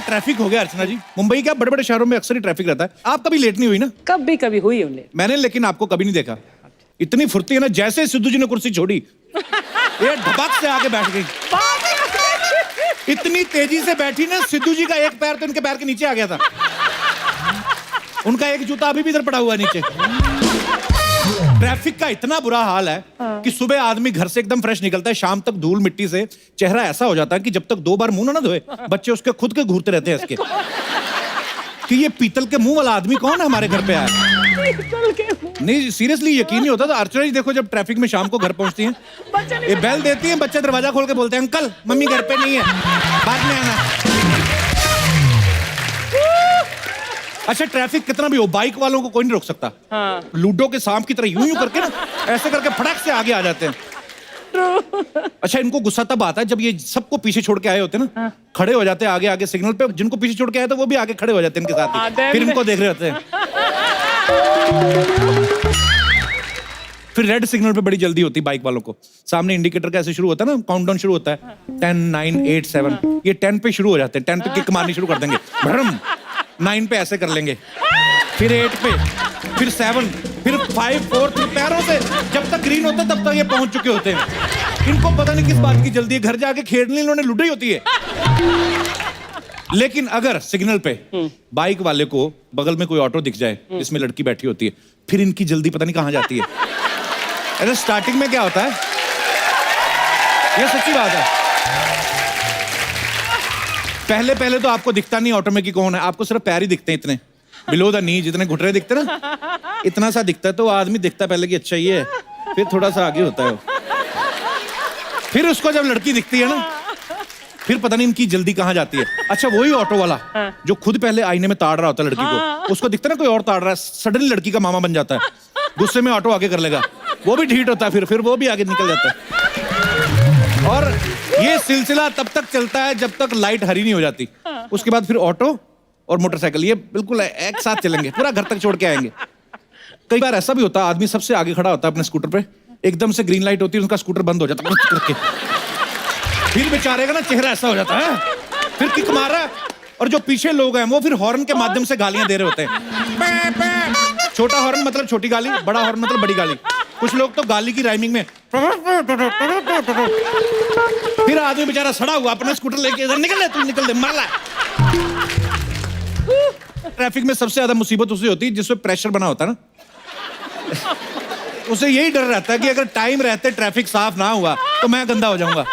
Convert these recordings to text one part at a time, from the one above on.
Traffic हो गया अर्चना जी। मुंबई क्या बड़े बड़े शहरों में अक्सर ही ट्रैफिक रहता है। आप कभी लेट नहीं हुई ना? कभी कभी हुई उन्हें मैंने लेकिन आपको कभी नहीं देखा। इतनी फुर्ती है ना, जैसे सिद्धू जी ने कुर्सी छोड़ी ये ढपक से आके बैठ गई। इतनी तेजी से बैठी ना, सिद्धू जी का एक पैर तो इनके पैर के नीचे आ गया था। उनका एक जूता अभी भी इधर पड़ा हुआ है नीचे। ट्रैफिक का इतना बुरा हाल है कि सुबह आदमी घर से एकदम फ्रेश निकलता है, शाम तक धूल मिट्टी से चेहरा ऐसा हो जाता है कि जब तक 2 बार मुंह ना धोए बच्चे उसके खुद के घूरते रहते हैं इसके कि ये पीतल के मुंह वाला आदमी कौन है हमारे घर पे आया। नहीं सीरियसली यकीन नहीं होता। तो अर्चना जी देखो, जब ट्रैफिक में शाम को घर पहुंचती हैं, ये बेल देती है, बच्चे दरवाजा खोल के बोलते हैं अंकल मम्मी घर पे नहीं है, बाद में आना। अच्छा ट्रैफिक कितना भी हो, बाइक वालों को कोई नहीं रोक सकता। लूडो के सांप की तरह यूं यूं करके ना ऐसे करके फटक से आगे आ जाते हैं। अच्छा इनको गुस्सा तब आता है जब ये सबको पीछे छोड़ के आए होते हैं ना, खड़े हो जाते हैं आगे आगे सिग्नल पे, जिनको पीछे छोड़ के आए थे वो भी आगे खड़े हो जाते हैं इनके साथ ही। फिर इनको देख रहे होते हैं। फिर रेड सिग्नल पे बड़ी जल्दी होती है बाइक वालों को। सामने इंडिकेटर का ऐसे शुरू होता है ना, काउंटडाउन शुरू होता है 10 9 8 7, ये 10 पे शुरू हो जाते हैं। 10 पे किक मारनी शुरू कर देंगे, भरम 9 पे ऐसे कर लेंगे, फिर 8 पे, फिर 7, फिर 5 4 3 पैरों से जब तक ग्रीन होता है तब तक ये पहुंच चुके होते हैं। इनको पता नहीं किस बात की जल्दी है, घर जाके खेलने इन्होंने लुटाई होती है। लेकिन अगर सिग्नल पे बाइक वाले को बगल में कोई ऑटो दिख जाए जिसमें लड़की बैठी होती है, फिर इनकी जल्दी पता नहीं कहां जाती है। अरे स्टार्टिंग में क्या होता है, ये सच्ची बात है, पहले पहले तो आपको दिखता नहीं ऑटो में कि कौन है, आपको सिर्फ पैर ही दिखते हैं, इतने बिलो द नी, जितने घुटरे दिखते ना इतना सा दिखता है। तो आदमी दिखता पहले कि अच्छा ये है, फिर थोड़ा सा आगे होता है। फिर उसको जब लड़की दिखती है ना, फिर पता नहीं इनकी जल्दी कहां जाती है। अच्छा वही ऑटो वाला जो खुद पहले आईने में ताड़ रहा होता है लड़की को, उसको दिखता है ना कोई और ताड़ रहा है, सडनली लड़की का मामा बन जाता है, गुस्से में ऑटो आगे कर लेगा, वो भी ढीठ होता है, फिर वो भी आगे निकल जाता है। और ये सिलसिला तब तक चलता है जब तक लाइट हरी नहीं हो जाती। उसके बाद फिर ऑटो और मोटरसाइकिल ये बिल्कुल एक साथ चलेंगे, पूरा घर तक छोड़ के आएंगे। कई बार ऐसा भी होता है, आदमी सबसे आगे खड़ा होता है अपने स्कूटर पे, एकदम से ग्रीन लाइट होती है, उनका स्कूटर बंद हो जाता है करके, फिर बेचारे का ना चेहरा ऐसा हो जाता है, फिर किक मार रहा है, और जो पीछे लोग हैं वो फिर हॉर्न के माध्यम से गालियां दे रहे होते हैं। छोटा हॉर्न मतलब छोटी गाली, बड़ा हॉर्न मतलब बड़ी गाली। कुछ लोग तो गाली की राइमिंग में, फिर आदमी बेचारा सड़ा हुआ अपना स्कूटर लेके इधर निकल ले, तू निकल दे, मार ला। ट्रैफिक में सबसे ज्यादा मुसीबत उसे होती है जिसमें प्रेशर बना होता है ना, उसे यही डर रहता है कि अगर टाइम रहते ट्रैफिक साफ ना हुआ तो मैं गंदा हो जाऊंगा।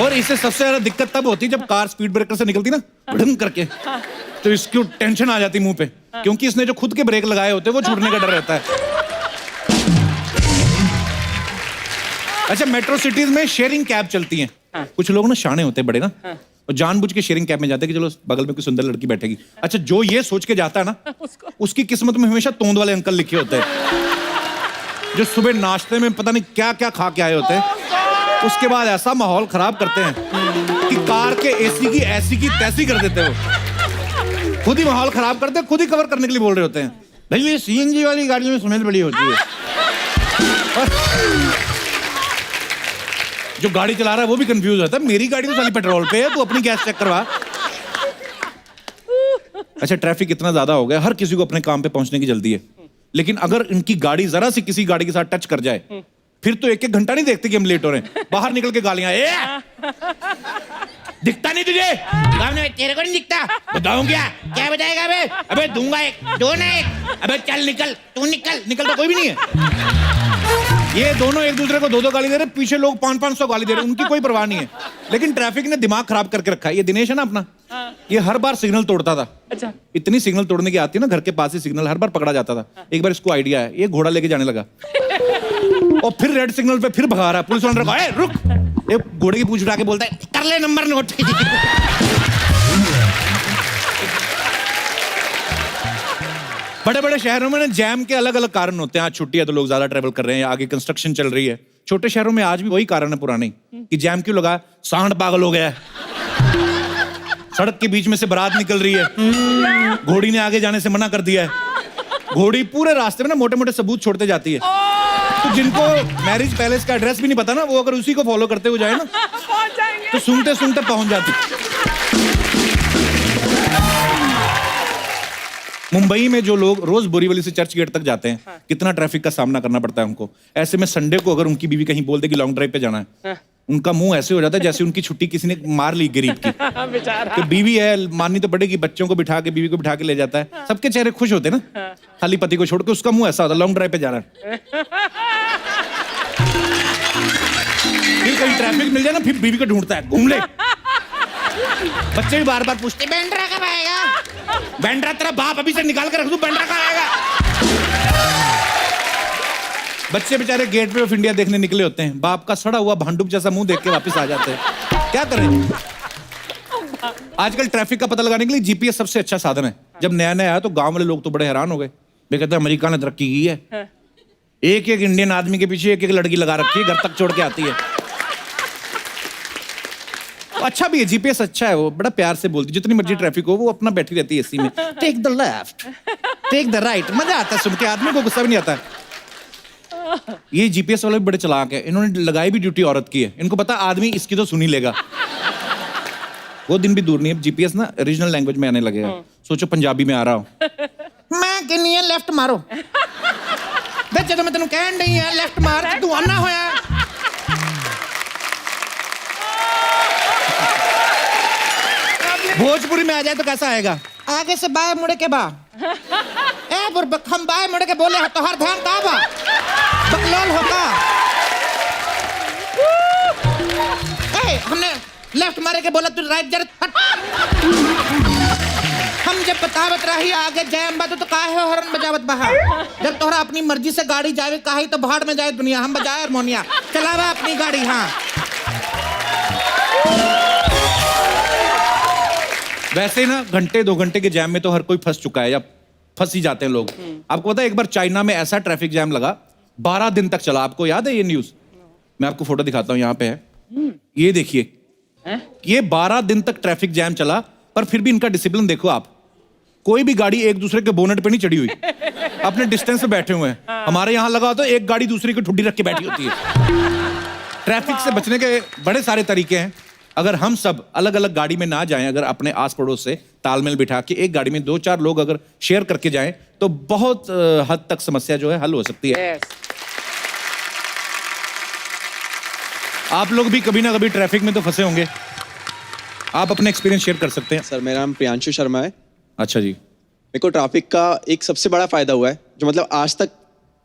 और इससे सबसे ज्यादा दिक्कत तब होती है जब कार स्पीड ब्रेकर से निकलती ना भड़म करके, तो इसकी टेंशन आ जाती मुंह पे, क्योंकि इसने जो खुद के ब्रेक लगाए होते हैं वो छूटने का डर रहता है। अच्छा मेट्रो सिटीज में शेयरिंग कैब चलती हैं। कुछ लोग ना शाने होते हैं बड़े ना, और जानबूझ के शेयरिंग कैब में जाते हैं कि चलो बगल में कोई सुंदर लड़की बैठेगी। अच्छा जो ये सोच के जाता है ना, उसकी किस्मत में हमेशा तोंद वाले अंकल लिखे होते हैं, जो सुबह नाश्ते में पता नहीं क्या क्या खा के आए होते हैं, उसके बाद ऐसा माहौल खराब करते हैं कि कार के एसी की ऐसी की तैसी कर देते हो, खुद ही माहौल खराब करते हैं, खुद ही कवर करने के लिए बोल रहे होते हैं, भाई ये सीएनजी वाली गाड़ी में स्मेल बड़ी होती है। जो गाड़ी चला रहा है वो भी कंफ्यूज होता है, मेरी गाड़ी तो साली पेट्रोल पे है, तू अपनी गैस चेक करवा। अच्छा ट्रैफिक इतना ज्यादा हो गया, हर किसी को अपने काम पे पहुंचने की जल्दी है, लेकिन अगर इनकी गाड़ी जरा सी किसी गाड़ी के साथ टच कर जाए फिर तो 1-1 घंटा नहीं देखते कि हम लेट हो रहे हैं, बाहर निकल के गालियां, दिखता नहीं तुझे, तेरे को नहीं दिखता, बताऊं क्या बताएगा? अबे दूंगा एक, दो ना एक, अबे चल निकल, तू निकल तो कोई भी नहीं है। ये दोनों एक दूसरे को 2-2 गाली दे रहे, पीछे लोग 500-500 गाली दे रहे, उनकी कोई परवाह नहीं है। लेकिन ट्रैफिक ने दिमाग खराब करके रखा है। ये दिनेश है ना अपना, ये हर बार सिग्नल तोड़ता था। अच्छा इतनी सिग्नल तोड़ने की आती है ना, घर के पास ही सिग्नल, हर बार पकड़ा जाता था। एक बार इसको आइडिया है, ये घोड़ा लेके जाने लगा और फिर रेड सिग्नल पे फिर भगा रहा है, पुलिस वाला रुक, ये घोड़े की पूंछ उठा के बोलता है कर ले नंबर नोट। बड़े बड़े शहरों में ना जैम के अलग अलग कारण होते हैं। आज छुट्टी है तो लोग ज्यादा ट्रेवल कर रहे हैं, आगे कंस्ट्रक्शन चल रही है। छोटे शहरों में आज भी वही कारण है पुराने कि जैम क्यों लगा, सांड पागल हो गया है, सड़क के बीच में से बारात निकल रही है, घोड़ी ने आगे जाने से मना कर दिया है, घोड़ी पूरे रास्ते में ना मोटे मोटे सबूत छोड़ते जाती है। तो जिनको मैरिज पैलेस का एड्रेस भी नहीं पता ना, वो अगर उसी को फॉलो करते हुए जाए ना पहुंच जाएंगे। तो सूंघते सूंघते पहुंच जाते। मुंबई में जो लोग रोज बोरीवली से चर्च गेट तक जाते हैं, कितना ट्रैफिक का सामना करना पड़ता है उनको। ऐसे में संडे को अगर उनकी बीवी कहीं बोल दे कि लॉन्ग ड्राइव पे जाना है, उनका मुंह ऐसे हो जाता है जैसे उनकी छुट्टी किसी ने मार ली गरीब की। बेचारा। तो बीवी है, माननी तो पड़ेगी, बच्चों को बिठा के बीवी को बिठा के ले जाता है, सबके चेहरे खुश होते हैं ना, खाली पति को छोड़ के उसका मुंह ऐसा होता है लॉन्ग ड्राइव पे जाना है। फिर कहीं ट्रैफिक मिल जाए ना, फिर बीवी को ढूंढता है, घूम ले। बच्चे भी बार बार पूछते बैंड्रा कब आएगा, बैंड्रा तेरा बाप अभी से निकाल के रख दूं, बैंड्रा कब आएगा। बच्चे बेचारे गेटवे ऑफ इंडिया देखने निकले होते हैं, बाप का सड़ा हुआ भांडुप जैसा मुंह देख के वापस आ जाते हैं। क्या करें। आजकल ट्रैफिक का पता लगाने के लिए जीपीएस सबसे अच्छा साधन है। जब नया नया आया तो गांव वाले लोग तो बड़े हैरान हो गए, वे कहते हैं अमेरिका ने तरक्की की है, एक एक इंडियन आदमी के पीछे एक एक लड़की लगा रखी है, घर तक छोड़ के आती है। अच्छा भी है, जीपीएस अच्छा है, वो बड़ा प्यार से बोलती, जितनी मर्जी ट्रैफिक हो वो अपना बैठी रहती है एसी में, take the left, take the right, मजा आता है सुन के, आदमी को गुस्सा भी नहीं आता है। ये जीपीएस वाले भी बड़े चालाक है, इन्होंने लगाई भी ड्यूटी औरत की है, इनको पता आदमी इसकी तो सुन ही लेगा। वो दिन भी दूर नहीं है, जीपीएस ना रीजनल लैंग्वेज में आने लगेगा। सोचो पंजाबी में आ रहा हूं, मैं कहनी है लेफ्ट मारो, बच्चे तो मैं तेन कह नहीं है लेफ्ट मार, तू आना होया। भोजपुरी में आ जाए तो कैसा आएगा, आगे से बाएं मुड़े के बा, ए बुरबक हम बाएं मुड़े के बोले तो हर ध्यान का बा, बकलोल होगा। ए हमने लेफ्ट मारे के बोला तू राइट जरा हट। हम जब बतावत रही आगे जाए अम्बा तो काहे हॉर्न बजावत बाहर, जब तोहरा अपनी मर्जी से गाड़ी जावे काहे तो भाड़ में जाए दुनिया, हम बजाए हारमोनिया, चलावा अपनी गाड़ी। हाँ वैसे ही ना घंटे 2 घंटे के जैम में तो हर कोई फंस चुका है या फंस ही जाते हैं लोग। आपको पता है एक बार चाइना में ऐसा ट्रैफिक जैम लगा 12 दिन तक चला, आपको याद है ये न्यूज? मैं आपको फोटो दिखाता हूँ, यहाँ पे है, ये देखिए, ये 12 दिन तक ट्रैफिक जैम चला, पर फिर भी इनका डिसिप्लिन देखो आप, कोई भी गाड़ी एक दूसरे के बोनेट पे नहीं चढ़ी हुई, अपने डिस्टेंस पे बैठे हुए हैं। हमारे यहाँ लगा तो एक गाड़ी दूसरी की ठुड्डी रख के बैठी होती है। ट्रैफिक से बचने के बड़े सारे तरीके हैं। अगर हम सब अलग अलग गाड़ी में ना जाएं, अगर अपने आस पड़ोस से तालमेल बिठा के एक गाड़ी में 2-4 लोग अगर शेयर करके जाएं तो बहुत हद तक समस्या जो है हल हो सकती है। आप लोग भी कभी ना कभी ट्रैफिक में तो फंसे होंगे, आप अपने एक्सपीरियंस शेयर कर सकते हैं। सर मेरा नाम प्रियांशु शर्मा है। अच्छा जी। मेरे को ट्रैफिक का एक सबसे बड़ा फायदा हुआ है जो मतलब आज तक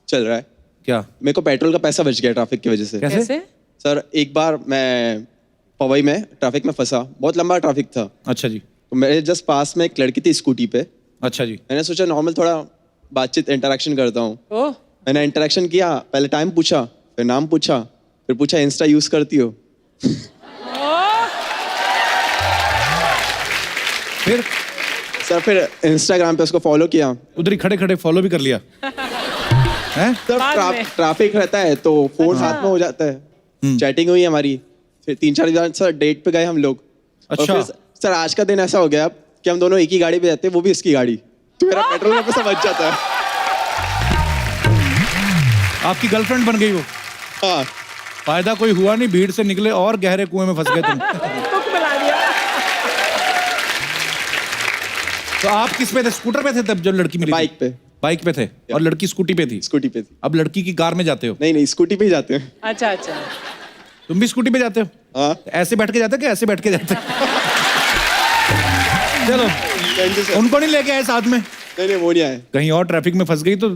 चल रहा है। क्या? मेरे को पेट्रोल का पैसा बच गया ट्रैफिक की वजह से। कैसे? सर एक बार मैं पवई में ट्रैफिक में फंसा, बहुत लंबा ट्रैफिक था। अच्छा जी। तो मेरे जस्ट पास में एक लड़की थी स्कूटी पे। अच्छा जी। मैंने सोचा नॉर्मल थोड़ा बातचीत इंटरेक्शन करता हूँ। मैंने इंटरेक्शन किया, पहले टाइम पूछा, फिर नाम पूछा, फिर पूछा इंस्टा यूज करती हो? फिर सर फिर इंस्टाग्राम पे उसको फॉलो किया। उधर ही खड़े खड़े फॉलो भी कर लिया हैं? सर ट्रैफिक रहता है तो फोन साथ में हो जाता है। चैटिंग हुई हमारी, फिर 3-4 दिन सर डेट पे गए हम लोग। अच्छा। और फिर सर आज का दिन ऐसा हो गया कि हम दोनों एक ही गाड़ी पे जाते हैं, वो भी इसकी गाड़ी, तो मेरा पेट्रोल का पैसा बच जाता है। आपकी गर्लफ्रेंड बन गई वो? हाँ। फायदा कोई हुआ नहीं, भीड़ से निकले और गहरे कुएं में फंस गए तुम। तो आप किस पे थे? स्कूटर पे थे तब जब लड़की मिली? बाइक पे। बाइक पे थे और लड़की स्कूटी पे थी? स्कूटी पे थी। अब लड़की की कार में जाते हो? नहीं स्कूटी पे ही जाते हैं। अच्छा अच्छा। तुम भी स्कूटी पे जाते हो? हाँ। ऐसे बैठ के जाते हो कि ऐसे बैठ के जाते हो? चलो उनको नहीं लेके आए साथ में? नहीं वो नहीं आए। कहीं और ट्रैफिक में फंस गई तो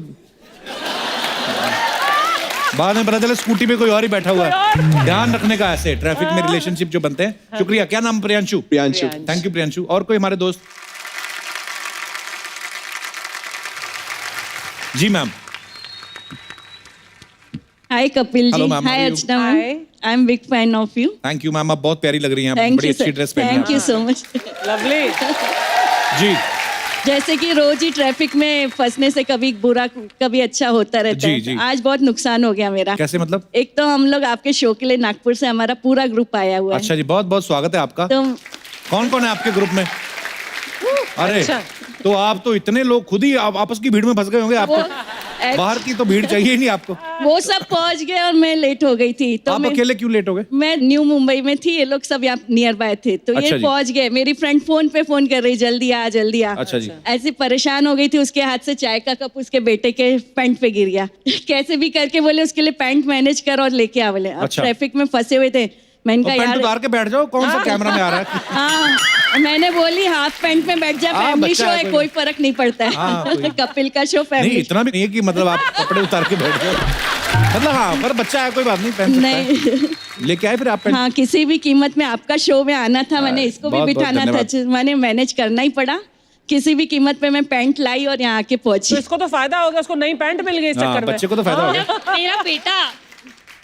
बाद में पता चला स्कूटी पे कोई और ही बैठा हुआ है। ध्यान रखने का ऐसे ट्रैफिक में रिलेशनशिप जो बनते हैं। शुक्रिया। क्या नाम? प्रियांशु। प्रियांशु। Thank you Priyanshu. और कोई हमारे दोस्त? जी ma'am. Hi Kapil ji. Hello, ma'am. Hi How are you? Archana ma'am. I am big fan of you. Thank you ma'am, आप बहुत प्यारी लग रही हैं। आप थैंक बड़ी यू अच्छी ड्रेस पहनी thank you so much. Lovely. जी। जैसे कि रोज ही ट्रैफिक में फंसने से कभी बुरा कभी अच्छा होता रहता जी, है। जी। आज बहुत नुकसान हो गया मेरा। कैसे मतलब? एक तो हम लोग आपके शो के लिए नागपुर से हमारा पूरा ग्रुप आया हुआ है। अच्छा जी, बहुत बहुत स्वागत है आपका। तो कौन कौन है आपके ग्रुप में? अरे अच्छा। तो आप तो इतने लोग खुद ही आप आपस की भीड़ में फंस गए होंगे। आप तो बाहर की तो भीड़ चाहिए ही नहीं आपको। वो सब पहुंच गए और मैं लेट हो गई थी। तो आप अकेले क्यों लेट हो गए? मैं न्यू मुंबई में थी, ये लोग सब यहाँ नियर बाय थे, तो अच्छा ये जी। पहुंच गए। मेरी फ्रेंड फोन पे फोन कर रही, जल्दी आ जल्दी आ। अच्छा जी। ऐसे परेशान हो गई थी, उसके हाथ से चाय का कप उसके बेटे के पैंट पे गिर गया। कैसे भी करके बोले उसके लिए पैंट मैनेज कर और लेके आ बोले। अब अच्छा। ट्रैफिक में फंसे हुए थे, मैंने कहा पैंट यार उतार के बैठ जाओ, कौन सा कैमरा में आ रहा है? हाँ, मैंने बोली हाफ पैंट में बैठ जा, हाँ, फैमिली बच्चा शो है है, कोई कोई फर्क नहीं पड़ता हाँ, है। कोई- कपिल का शो नहीं फैमिली। इतना भी नहीं है कि मतलब आप कपड़े उतार के बैठ जाओ, मतलब हाँ, पर बच्चा है कोई बात नहीं, पहन सकता है। नहीं, लेके आए फिर आप पैंट? हाँ, किसी भी कीमत में आपका शो में आना था, मैंने इसको भी बहुत- बहुत बिठाना था, धन्यवाद। मैंने मैनेज करना ही पड़ा। किसी भी कीमत पे मैं पैंट लाई और यहाँ आके पहुंची। तो इसको तो फायदा हो गया, उसको नई पैंट मिल गई इस हाँ, चक्कर में। बच्चे को तो फायदा हो गया। मेरा बेटा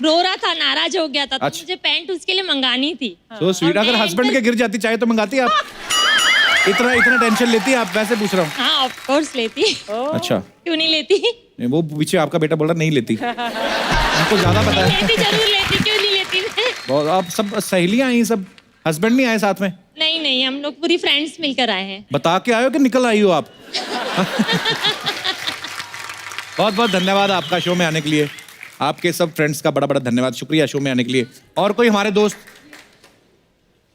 रो रहा था, नाराज हो गया था, तो अच्छा। मुझे पैंट उसके लिए मंगानी थी। तो स्वीट, अगर हस्बैंड के गिर जाती चाहे तो मंगाती आप? इतना इतना टेंशन लेती है आप? वैसे पूछ रहा हूँ। हाँ ऑफ कोर्स लेती। अच्छा, क्यों नहीं लेती? नहीं, वो पीछे आपका बेटा बोल रहा नहीं लेती, हमको ज्यादा पता है। लेती जरूर लेती, क्यों नहीं लेती मैं? बहुत, आप सब सहेलियां आई सब, हस्बैंड नहीं आए साथ में? नहीं नहीं, हम लोग पूरी फ्रेंड्स मिलकर आए हैं। बता के आए हो कि निकल आई हो आप? बहुत बहुत धन्यवाद आपका शो में आने के लिए, आपके सब फ्रेंड्स का बड़ा बड़ा धन्यवाद, शुक्रिया शो में आने के लिए। और कोई हमारे दोस्त?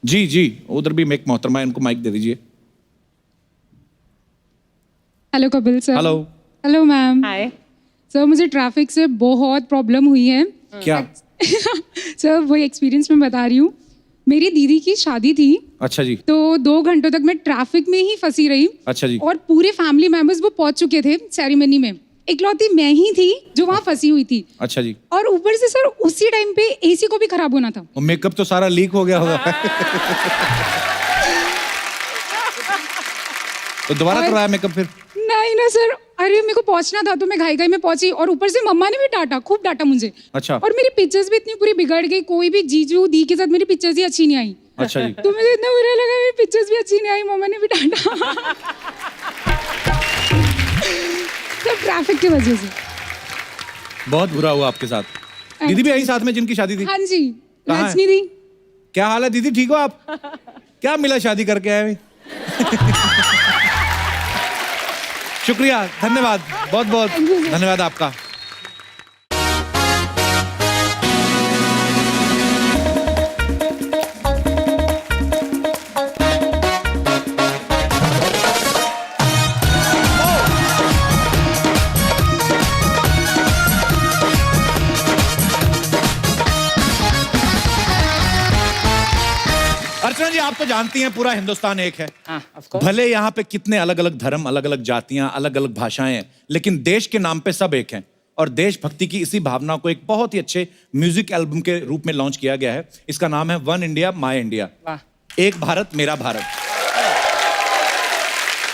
जी जी, उधर भी एक मोहतरमा है, उनको माइक दे दीजिए। Hello Kapil sir. Hello. Hello ma'am. Hi. Sir मुझे ट्रैफिक से बहुत प्रॉब्लम हुई है। क्या? सर वही एक्सपीरियंस मैं बता रही हूँ। मेरी दीदी की शादी थी, अच्छा जी। तो 2 घंटों तक मैं ट्रैफिक में ही फंसी रही। अच्छा जी। और पूरे फैमिली मेंबर्स वो पहुंच चुके थे सेरेमनी में, इकलौती मैं ही थी जो वहां फंसी हुई थी। अच्छा जी। और ऊपर से सर उसी टाइम पे एसी को भी खराब होना था। और मेकअप तो सारा लीक हो गया होगा। तो दोबारा और- करवाया मेकअप फिर? नहीं ना सर, अरे मेरे को पहुंचना था तो मैं घाई घाई में पहुंची, और ऊपर से मम्मा ने भी डांटा, खूब डांटा मुझे। अच्छा। और मेरी पिक्चर्स भी इतनी पूरी बिगड़ गई, कोई भी जीजू दी के साथ मेरी पिक्चर्स ही अच्छी नहीं आई। अच्छा जी। तो मुझे इतना बुरा लगा, मेरी पिक्चर्स भी अच्छी नहीं आई, मम्मा ने भी डांटा। सब ट्रैफिक की वजह से। बहुत बुरा हुआ आपके साथ। दीदी भी आई साथ में जिनकी शादी थी? हाँ जी, कहाँ है? रजनी दी। क्या हाल है दीदी, ठीक हो आप? क्या मिला शादी करके आए हुए? शुक्रिया, धन्यवाद, बहुत बहुत धन्यवाद आपका। अर्चना जी, आप तो जानती हैं पूरा हिंदुस्तान एक है। भले यहाँ पे कितने अलग अलग धर्म, अलग अलग जातियां, अलग अलग भाषाएं हैं, लेकिन देश के नाम पे सब एक हैं। और देशभक्ति की इसी भावना को एक बहुत ही अच्छे म्यूजिक एल्बम के रूप में लॉन्च किया गया है। इसका नाम है वन इंडिया माय इंडिया, एक भारत मेरा भारत।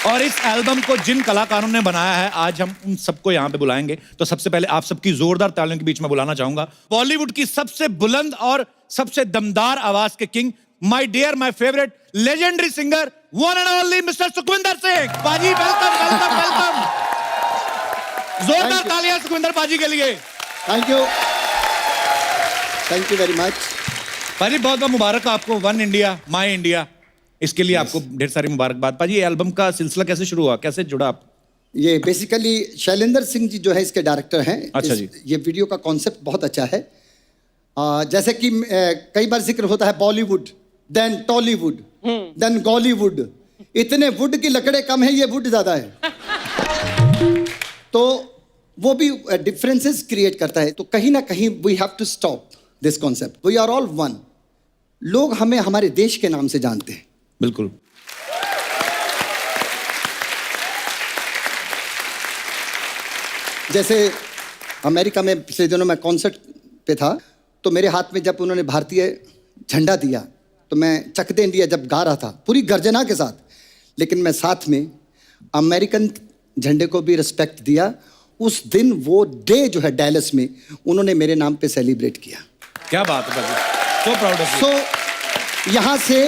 और इस एल्बम को जिन कलाकारों ने बनाया है, आज हम उन सबको यहाँ पे बुलाएंगे। तो सबसे पहले आप सबकी जोरदार तालियों के बीच में बुलाना चाहूंगा बॉलीवुड की सबसे बुलंद और सबसे दमदार आवाज के king, my dear, my favourite, legendary singer, one and only mister Sukhwinder Singh. Paaji welcome welcome welcome. जोरदार तालियां सुखविंदर पाजी के लिए। Thank you very much. पाजी बहुत बहुत मुबारक आपको, वन इंडिया माय इंडिया, इसके लिए आपको ढेर सारी मुबारकबाद। पाजी ये एल्बम का सिलसिला कैसे शुरू हुआ, कैसे जुड़ा आप? ये बेसिकली शैलेंद्र सिंह जी जो है इसके डायरेक्टर हैं। अच्छा जी। ये वीडियो का कॉन्सेप्ट बहुत अच्छा है। जैसे कि कई बार जिक्र होता है Bollywood, then Tollywood, then Gollywood. इतने वुड की लकड़े कम है, ये वुड ज्यादा है। तो वो भी डिफरेंसेस क्रिएट करता है। तो कहीं ना कहीं we have to stop this concept. We are all one. लोग हमें हमारे देश के नाम से जानते हैं। बिल्कुल। जैसे अमेरिका में पिछले दिनों मैं कॉन्सर्ट पे था, तो मेरे हाथ में जब उन्होंने भारतीय झंडा दिया तो मैं चक दे इंडिया जब गा रहा था पूरी गर्जना के साथ, लेकिन मैं साथ में अमेरिकन झंडे को भी रिस्पेक्ट दिया। उस दिन वो डे जो है डैलस में उन्होंने मेरे नाम पे सेलिब्रेट किया। क्या बात है पाजी, सो प्राउड ऑफ यू। सो यहाँ से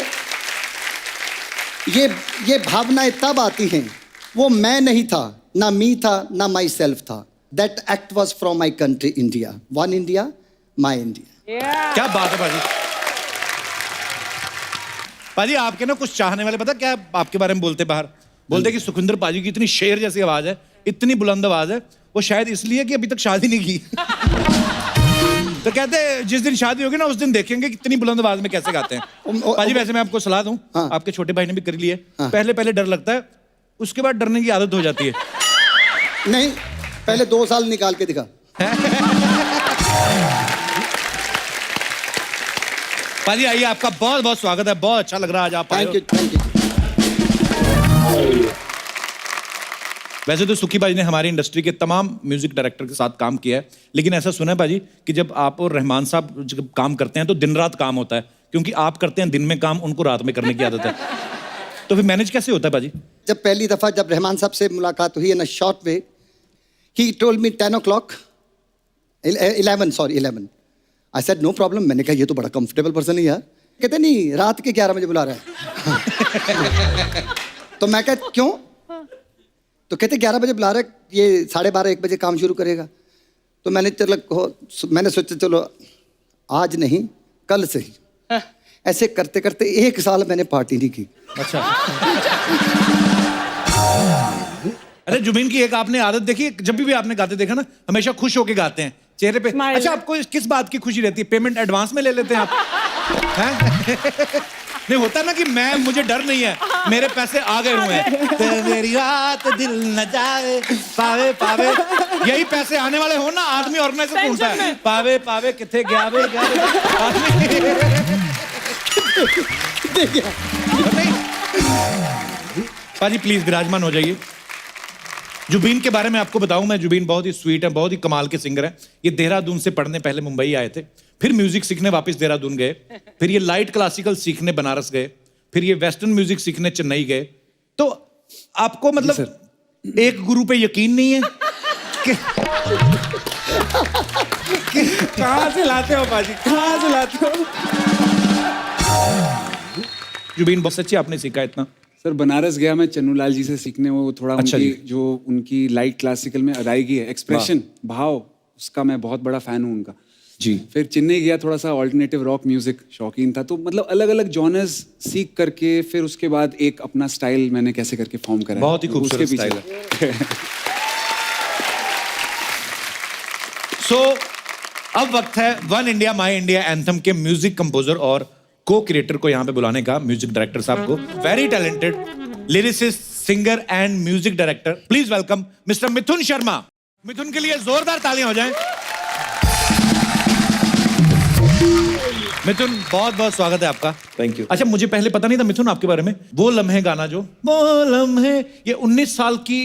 ये भावनाएं तब आती हैं, वो मैं नहीं था, ना मी था, ना माई सेल्फ था। That act was from my country India, one India my India. क्या बात है पाजी। पाजी आपके ना कुछ चाहने वाले पता क्या आपके बारे में बोलते, बाहर बोलते कि सुखविंदर पाजी की इतनी शेर जैसी आवाज है, इतनी बुलंद आवाज है, वो शायद इसलिए कि अभी तक शादी नहीं की। तो कहते हैं जिस दिन शादी होगी ना उस दिन देखेंगे कितनी बुलंद आवाज में कैसे गाते हैं। पाजी वैसे मैं आपको सलाह दूं, हाँ। आपके छोटे भाई ने भी कर लिया है। पहले पहले डर लगता है, उसके बाद डरने की आदत हो जाती है। नहीं, पहले 2 साल निकाल के दिखा। पाजी आइए, आपका बहुत बहुत स्वागत है, बहुत अच्छा लग रहा है आज आप आए हो। Thank you. वैसे तो सुखी भाई ने हमारी इंडस्ट्री के तमाम म्यूजिक डायरेक्टर के साथ काम किया है, लेकिन ऐसा सुना है भाजी कि जब आप और रहमान साहब जब काम करते हैं तो दिन रात काम होता है, क्योंकि आप करते हैं दिन में काम, उनको रात में करने की आदत है। तो फिर मैनेज कैसे होता है भाजी? जब पहली दफा जब रहमान साहब से मुलाकात हुई in a short way, he told me 10 o'clock, 11 I said no problem. मैंने कहा ये तो बड़ा कंफर्टेबल पर्सन है यार। कहते नहीं, रात के 11 बजे बुला रहा है। तो मैं कहा क्यों? तो कहते 11 बजे बुला रहा है, ये 12:30 1 बजे काम शुरू करेगा। तो मैंने सोचा चलो आज नहीं कल से ही। ऐसे करते करते 1 साल मैंने पार्टी नहीं की। अच्छा। अरे जुबीन की एक आपने आदत देखी, जब भी आपने गाते देखा ना, हमेशा खुश होके गाते हैं चेहरे पे। Smile. अच्छा, आपको किस बात की खुशी रहती है? पेमेंट एडवांस में ले लेते हैं आप? हैं? नहीं होता ना कि मुझे डर नहीं है, मेरे पैसे आ गए हुए हैं। मेरी बात दिल न जाए, पावे पावे, यही पैसे आने वाले हो ना, आदमी ऑर्गेनाइजर ढूंढता है। पावे पावे किथे गया वे पाजी प्लीज विराजमान हो जाइए। जुबीन के बारे में आपको बताऊं मैं, जुबीन बहुत ही स्वीट है, बहुत ही कमाल के सिंगर है। ये देहरादून से पढ़ने पहले मुंबई आए थे, फिर म्यूजिक सीखने वापस देहरादून गए, फिर ये लाइट क्लासिकल सीखने बनारस गए, फिर ये वेस्टर्न म्यूजिक सीखने चेन्नई गए। तो आपको मतलब एक गुरु पे यकीन नहीं है कि कहाँ से लाते हो पाजी, कहाँ से लाते हो? जुबीन बहुत सच्ची आपने सीखा इतना? सर बनारस गया मैं चन्नूलाल जी से सीखने, वो थोड़ा अच्छा उनकी जी। जो उनकी लाइट क्लासिकल में अदायगी है, एक्सप्रेशन, भाव, उसका मैं बहुत बड़ा फैन हूँ उनका जी। फिर चेन्नई गया, थोड़ा सा ऑल्टरनेटिव रॉक म्यूजिक शौकीन था, तो मतलब अलग अलग जॉनर्स सीख करके फिर उसके बाद एक अपना स्टाइल मैंने कैसे करके फॉर्म करा। बहुत ही खूबसूरत उसके स्टाइल पीछे है। सो अब वक्त है one India my India anthem के म्यूजिक कंपोजर और को क्रिएटर को यहाँ पे बुलाने का, म्यूजिक डायरेक्टर साहब को। Very talented lyricist, singer and music director, please welcome mister Mithun Sharma. Mithun के लिए जोरदार तालियां हो जाएं। मिथुन बहुत बहुत स्वागत है आपका। Thank you. अच्छा, मुझे पहले पता नहीं था मिथुन आपके बारे में। वो लम्हे गाना, जो वो लम्हे, ये 19 साल की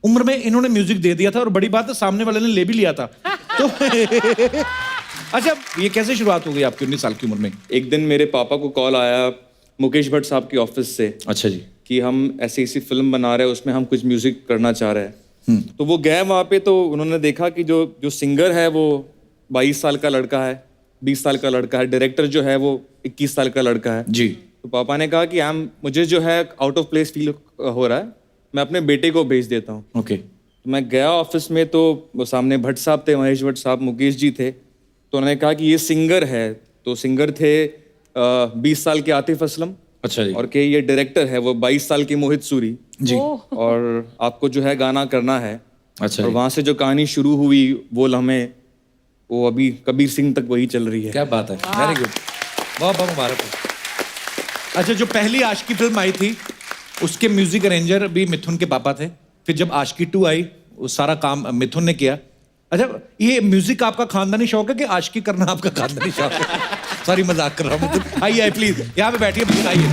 उम्र में इन्होंने म्यूजिक दे दिया था, और बड़ी बात है सामने वाले ने ले भी लिया था। तो अच्छा, ये कैसे शुरुआत हो गई आपकी 19 साल की उम्र में? एक दिन मेरे पापा को कॉल आया मुकेश भट्ट साहब की ऑफिस से। अच्छा जी। कि हम ऐसी फिल्म बना रहे हैं, उसमें हम कुछ म्यूजिक करना चाह रहे हैं। तो वो गए वहाँ पे, तो उन्होंने देखा कि जो सिंगर है वो 22 साल का लड़का है, 20 साल का लड़का है, डायरेक्टर जो है वो 21 साल का लड़का है जी। तो पापा ने कहा कि मुझे जो है आउट ऑफ प्लेस फील हो रहा है, मैं अपने बेटे को भेज देता हूँ। ओके। तो मैं गया ऑफिस में, तो वो सामने भट्ट साहब थे, महेश भट्ट साहब, मुकेश जी थे। तो उन्होंने कहा कि ये सिंगर है। तो सिंगर थे 20 साल के आतिफ असलम। अच्छा जी। और कि ये डायरेक्टर है वो 22 साल की मोहित सूरी जी। और आपको जो है गाना करना है। अच्छा और जी। वहाँ से जो कहानी शुरू हुई वो लम्हे, वो अभी कबीर सिंह तक वही चल रही है। क्या बात है, वेरी गुड, बहुत बहुत मुबारक हो। अच्छा, जो पहली आशिकी फिल्म आई थी उसके म्यूजिक अरेंजर भी मिथुन के पापा थे। फिर जब आशिकी 2 आई, वो सारा काम मिथुन ने किया। अच्छा, ये म्यूजिक आपका खानदानी शौक है कि आशिकी करना आपका खानदानी शौक है? सॉरी, मजाक कर रहा हूँ मिथुन। आइए प्लीज, यहाँ पे बैठिए मिथुन, आइए।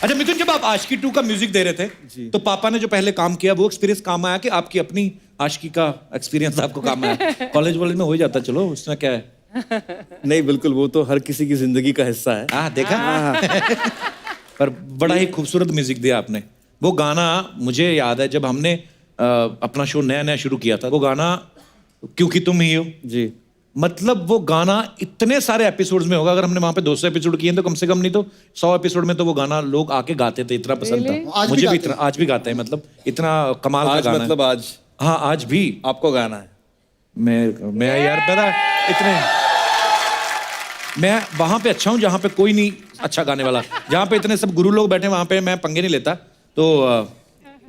अच्छा मिथुन, जब आप आशिकी 2 का म्यूजिक दे रहे थे तो पापा ने जो पहले काम किया वो एक्सपीरियंस काम आया कि आपकी अपनी आशिकी का एक्सपीरियंस आपको काम आया? कॉलेज वॉलेज में हो ही जाता, चलो उसमें क्या है। नहीं बिल्कुल, वो तो हर किसी की जिंदगी का हिस्सा है। हाँ देखा। पर बड़ा ही खूबसूरत म्यूजिक दिया आपने। वो गाना मुझे याद है, जब हमने अपना शो नया नया शुरू किया था, वो गाना क्योंकि तुम ही हो जी, मतलब वो गाना इतने सारे एपिसोड्स में होगा। अगर हमने वहां पे 200 एपिसोड किए तो कम से कम नहीं तो 100 एपिसोड में तो वो गाना लोग आके गाते थे, इतना पसंद था। आज भी मुझे भी गाते इतना, आज भी गाते हैं, मतलब इतना कमाल का आज गाना मतलब है। आज हाँ आज भी आपको गाना है। मैं यार पता इतने, मैं वहां पे अच्छा हूँ जहाँ पे कोई नहीं अच्छा गाने वाला, जहाँ पे इतने सब गुरु लोग बैठे वहां पे मैं पंगे नहीं लेता। तो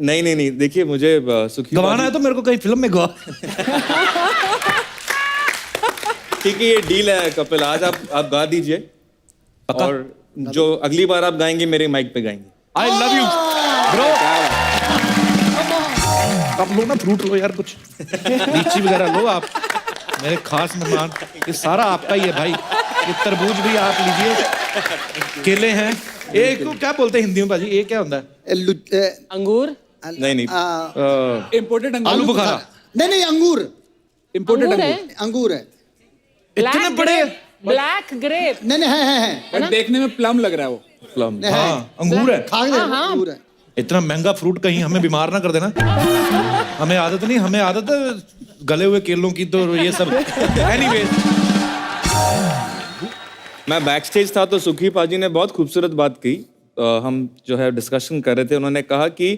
नहीं देखिए मुझे सुखी गवाना है तो मेरे को कहीं फिल्म में गवा। ठीक है, ये डील है कपिल, आज आप गा दीजिए और जो अगली बार आप गाएंगे मेरे माइक पे गाएंगे। I love you bro. आप लो ना फ्रूट लो यार, कुछ लीची वगैरह लो आप, मेरे खास मेहमान। ये सारा आपका ही है भाई। ये तरबूज भी आप लीजिए, केले हैं। एक को क्या बोलते हैं हिंदी में भाजी, ये क्या होता है? अंगूर? नहीं इम्पोर्टेड आलू बुखारा? नहीं अंगूर, इम्पोर्टेड अंगूर है? अंगूर है। इतने बड़े? Black grape? नहीं है देखने में प्लम लग रहा है वो। प्लम, हाँ अंगूर है। खा गए अंगूर है। इतना महंगा फ्रूट कहीं हमें बीमार ना कर देना। हमें आदत नहीं, हमें आदत है गले हुए केलों की, तो ये सब। एनीवेज, मैं बैक स्टेज था तो सुखी पाजी ने बहुत खूबसूरत बात की। हम जो है डिस्कशन कर रहे थे, उन्होंने कहा कि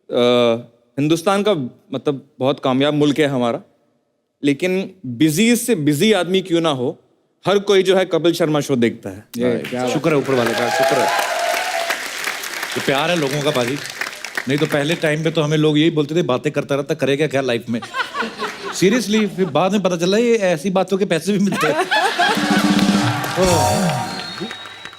हिंदुस्तान का मतलब बहुत कामयाब मुल्क है हमारा, लेकिन बिजी से बिजी आदमी क्यों ना हो, हर कोई जो है कपिल शर्मा शो देखता है। शुक्र है ऊपर वाले का, शुक्र है। ये प्यार है लोगों का पाजी। नहीं तो पहले टाइम पे तो हमें लोग यही बोलते थे, बातें करता रहता, करेगा क्या लाइफ में। सीरियसली, फिर बाद में पता चला ये ऐसी बातों के पैसे भी मिलते हैं।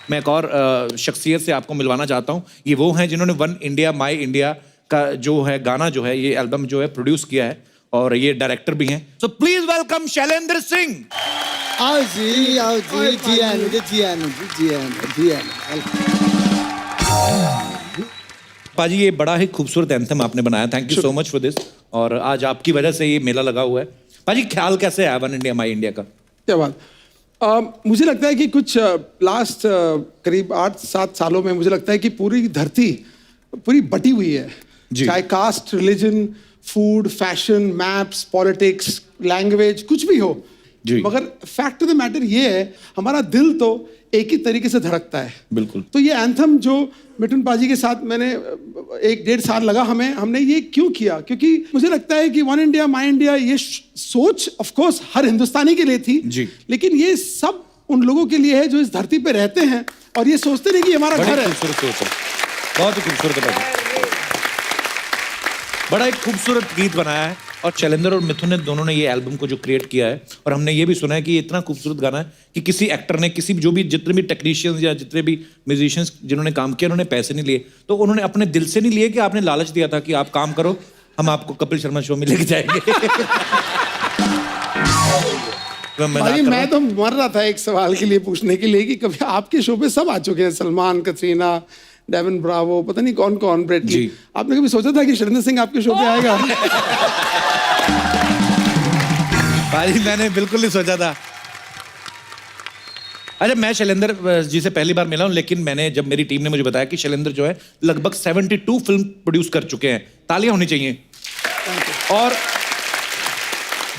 मैं एक और शख्सियत से आपको मिलवाना चाहता हूँ। ये वो हैं जिन्होंने वन इंडिया माई इंडिया का जो है गाना जो है, ये एल्बम जो है प्रोड्यूस किया है, और ये डायरेक्टर भी हैं। So please welcome Shailendra Singh. आओ जी जी पाजी, ये बड़ा ही खूबसूरत एंथम आपने बनाया, thank you so much for this. और आज आपकी वजह से ये मेला लगा हुआ है। पाजी, ख्याल कैसे आया वन इंडिया माई इंडिया का? क्या बात, मुझे लगता है कि कुछ लास्ट करीब 8-7 सालों में मुझे लगता है कि पूरी धरती पूरी बटी हुई है, चाहे caste, religion, food, fashion, maps, politics, language, कुछ भी हो। मगर फैक्ट ऑफ द मैटर ये है, हमारा दिल तो एक ही तरीके से धड़कता है। बिल्कुल। तो ये एंथम जो मिठुन पाजी के साथ मैंने 1-1.5 साल लगा हमने ये क्यों किया, क्योंकि मुझे लगता है कि वन इंडिया माई इंडिया ये सोच ऑफ कोर्स हर हिंदुस्तानी के लिए थी जी, लेकिन ये सब उन लोगों के लिए है जो इस धरती पे रहते हैं और ये सोचते नहीं कि हमारा घर है। बहुत ही खूबसूरत है, बड़ा एक खूबसूरत गीत बनाया है। और शैलेंद्र और मिथुन ने दोनों ने ये एल्बम को जो क्रिएट किया है, और हमने ये भी सुना है कि ये इतना खूबसूरत गाना है कि किसी एक्टर ने, किसी जो भी जितने भी टेक्नीशियंस या जितने भी म्यूजिशियंस जिन्होंने काम किया, उन्होंने पैसे नहीं लिए, तो उन्होंने अपने दिल से नहीं लिए कि आपने लालच दिया था कि आप काम करो, हम आपको कपिल शर्मा शो में लेके जाएंगे। भाई मैं तो मर रहा था एक सवाल के लिए पूछने के लिए कि कभी आपके शो पे सब आ चुके हैं, सलमान, कतरीना, डेविन ब्रावो, पता नहीं कौन कौन, ब्रेट ली। आपने कभी सोचा था कि शैलेंद्र सिंह आपके शो पे आएगा? भाई मैंने बिल्कुल नहीं सोचा था। अच्छा, मैं शैलेंद्र जी से पहली बार मिला हूं, लेकिन मैंने जब मेरी टीम ने मुझे बताया कि शैलेंद्र जो है लगभग 72 फिल्म प्रोड्यूस कर चुके हैं, तालियां होनी चाहिए। और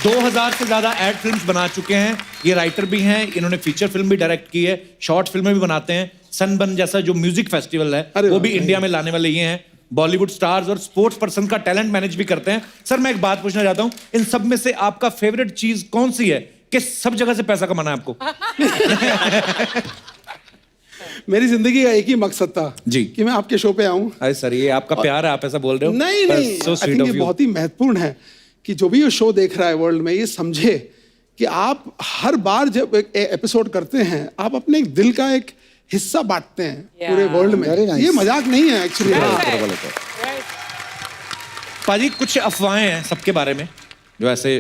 2000 से ज्यादा एड फिल्म्स बना चुके हैं। ये राइटर भी हैं, इन्होंने फीचर फिल्म भी डायरेक्ट की है, शॉर्ट फिल्में भी बनाते हैं। सनबर्न जैसा जो म्यूजिक फेस्टिवल है वो भी इंडिया में लाने वाले ये हैं। बॉलीवुड स्टार्स और स्पोर्ट्स पर्सन का टैलेंट मैनेज भी करते हैं। सर, मैं एक बात पूछना चाहता हूं, इन सब में से आपका फेवरेट चीज कौन सी है कि सब जगह से पैसा कमाना है आपको? मेरी जिंदगी का एक ही मकसद था जी, कि मैं आपके शो पे आऊं। अरे सर, ये आपका प्यार है, आप ऐसा बोल रहे हो? नहीं, so I think ये बहुत ही महत्वपूर्ण है कि जो भी ये शो देख रहा है वर्ल्ड में, ये समझे कि आप हर बार जब एक एपिसोड करते हैं, आप अपने एक दिल का एक हिस्सा बांटते हैं पूरे वर्ल्ड में। ये मजाक नहीं है एक्चुअली। पाजी, कुछ अफवाहें हैं सबके बारे में जो ऐसे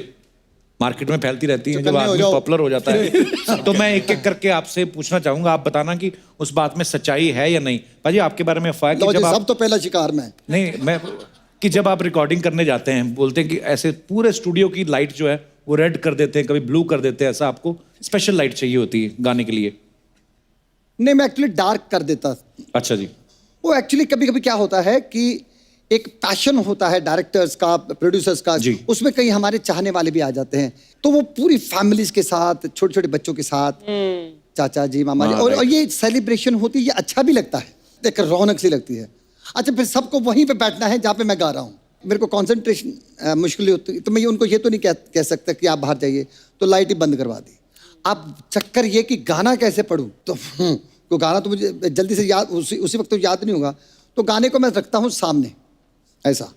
मार्केट में फैलती रहती हैं, जब आदमी पॉपुलर हो जाता है। तो मैं एक एक करके आपसे पूछना चाहूंगा, आप बताना कि उस बात में सच्चाई है या नहीं। पाजी, आपके बारे में अफवाह कि जब सब तो पहला शिकार में नहीं, मैं कि जब आप रिकॉर्डिंग करने जाते हैं, बोलते हैं कि ऐसे पूरे स्टूडियो की लाइट जो है वो रेड कर देते हैं, कभी ब्लू कर देते हैं, ऐसा आपको स्पेशल लाइट चाहिए होती है गाने के लिए? नहीं, मैं एक्चुअली डार्क कर देता। अच्छा जी। वो एक्चुअली कभी कभी क्या होता है कि एक पैशन होता है डायरेक्टर्स का, प्रोड्यूसर्स का, उसमें कई हमारे चाहने वाले भी आ जाते हैं, तो वो पूरी फैमिलीज के साथ, छोटे छोटे बच्चों के साथ, चाचा जी, मामा जी, और ये सेलिब्रेशन होती है, ये अच्छा भी लगता है, एक रौनक सी लगती है। अच्छा, फिर सबको वहीं पे बैठना है जहाँ पे मैं गा रहा हूँ, मेरे को कंसंट्रेशन मुश्किल होती है, तो मैं उनको ये तो नहीं कह सकता कि आप बाहर जाइए, तो लाइट ही बंद करवा दी। अब चक्कर ये कि गाना कैसे पढ़ूं, तो गाना तो मुझे जल्दी से याद उसी वक्त तो याद नहीं होगा, तो गाने को मैं रखता हूँ सामने, ऐसा।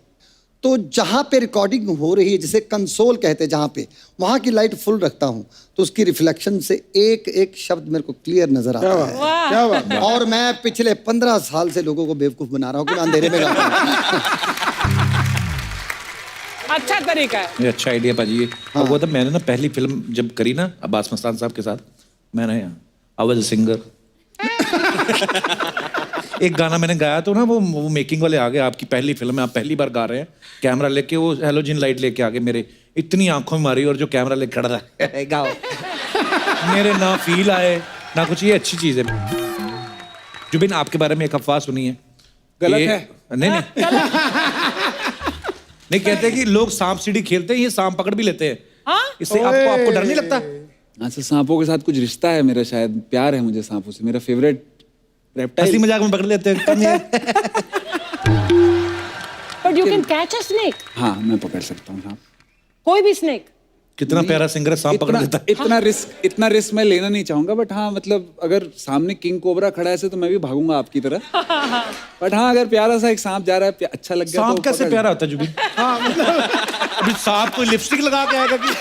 तो जहाँ पे रिकॉर्डिंग हो रही है, जिसे कंसोल कहते हैं, जहाँ पे, वहाँ की लाइट फुल रखता हूँ, तो उसकी रिफ्लेक्शन से एक एक शब्द मेरे को क्लियर नजर आता है। क्या बात है। और मैं पिछले 15 साल से लोगों को बेवकूफ बना रहा हूँ कि मैं अंधेरे में गाता हूँ। अच्छा तरीका है। ये अच्छा आइडिया पाजी ये। और वो तो मैंने ना पहली फिल्म जब करी ना अब्बास मस्तान साहब के साथ, मैंने आई वाज अ सिंगर। एक गाना मैंने गाया तो ना वो मेकिंग वाले आ गए, आपकी पहली फिल्म है, आप पहली बार गा रहे हैं, कैमरा लेके वो हेलोजन लाइट लेके आ गए, मेरे इतनी आंखों में मारी और जो कैमरा लेके खड़ा रहा गाओ। मेरे ना फील आए ना कुछ। ये अच्छी चीज है। जुबिन, आपके बारे में एक अफवाह सुनी है, गलत है। नहीं नहीं, कहते हैं कि लोग सांप सीढ़ी खेलते हैं, ये सांप पकड़ भी लेते हैं। इससे आपको डर नहीं लगता? अच्छा, सांपों के साथ कुछ रिश्ता है मेरा, शायद प्यार है मुझे सांपों से, मेरा फेवरेट रेप्टाइल। हंसी मजाक में पकड़ लेते हैं। But you can catch a snake. हाँ, मैं पकड़ सकता हूँ सांप, कोई भी स्नेक। कितना प्यारा सिंगर है, सांप पकड़ लेता है। इतना रिस्क मैं लेना नहीं चाहूंगा, बट हाँ मतलब अगर सामने किंग कोबरा खड़ा है तो मैं भी भागूंगा आपकी तरह। बट हाँ, अगर प्यारा सा एक सांप जा रहा है, अच्छा लग गया, सांप तो कैसे प्यारा होता है जुबिन? हाँ मतलब अभी सांप कोई लिपस्टिक लगा के आएगा कि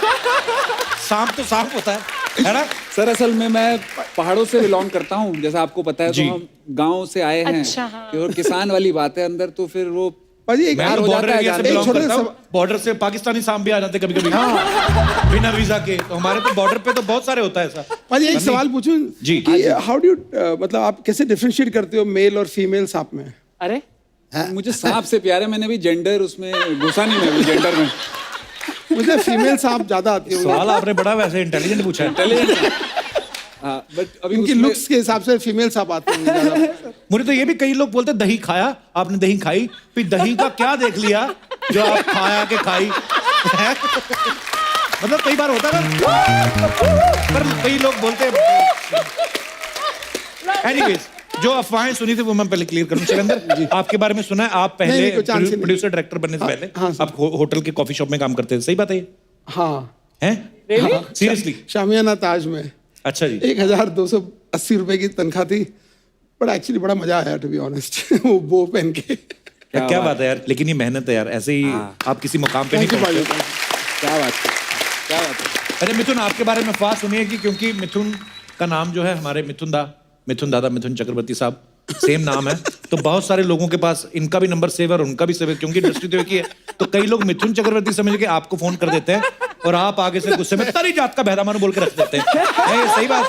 सांप तो सांप होता है ना? सर असल में मैं पहाड़ों से बिलोंग करता हूँ, जैसा आपको पता है, तो हम गांव से आए हैं। अच्छा, हाँ। और किसान वाली बात है अंदर, तो फिर वो पाजी एक मैं तो बॉर्डर एरिया से बिलोंग करता हूँ, बॉर्डर से पाकिस्तानी सांप भी आ जाते कभी कभी बिना वीजा के। तो हमारे तो बॉर्डर पे तो बहुत सारे होता है ऐसा। पाजी एक सवाल पूछूं जी। कि हाउ डू मतलब आप कैसे डिफरेंशिएट करते हो मेल और फीमेल सांप में? अरे मुझे सांप से प्यार है, मैंने भी जेंडर उसमें घुसा नहीं, मैं भी जेंडर में। मुझे फीमेल सांप ज्यादा आती है। सवाल आपने बड़ा वैसे इंटेलिजेंट पूछा है। हाँ, बट अभी उनकी उसमें- लुक्स के हिसाब से फीमेल सांप आते हैं ज्यादा। मुझे तो ये भी कई लोग बोलते हैं दही खाया, आपने दही खाई, फिर दही का क्या देख लिया जो आप खाया के खाई। मतलब कई बार होता है ना, पर कई लोग बोलते हैं। एनीवेज, जो अफवाहें सुनी थी वो मैं पहले क्लियर करूं। सिकंदर, आपके बारे में सुना है आप पहले नहीं, कोई chance ही नहीं। प्रोड्यूसर डायरेक्टर बनने से पहले हाँ, आप होटल के कॉफी शॉप में काम करते थे, सही बात है ये? हाँ, हैं? सीरियसली? शामियाना ताज में अच्छा जी। 1280 रुपए की तनख्वाह थी, बट एक्चुअली बड़ा मजा आया टू बी ऑनेस्ट। वो पहन के। क्या बात है यार, लेकिन ये मेहनत है यार, ऐसे ही आप किसी मुकाम पे नहीं Thank you, पहुंचते। पाजी। क्या बात है। अरे मिथुन, आपके बारे में अफवाह सुनी है कि क्योंकि मिथुन का नाम जो है हमारे मिथुन दादा मिथुन चक्रवर्ती साहब सेम नाम है, तो बहुत सारे लोगों के पास इनका भी नंबर सेव है और उनका भी सेव है, क्योंकि इंडस्ट्री तो एक ही है। तो कई लोग मिथुन चक्रवर्ती समझ के आपको फोन कर देते हैं और आप आगे से गुस्से में तारी जात का बहरा मानो बोल के रख देते हैं। है सही बात?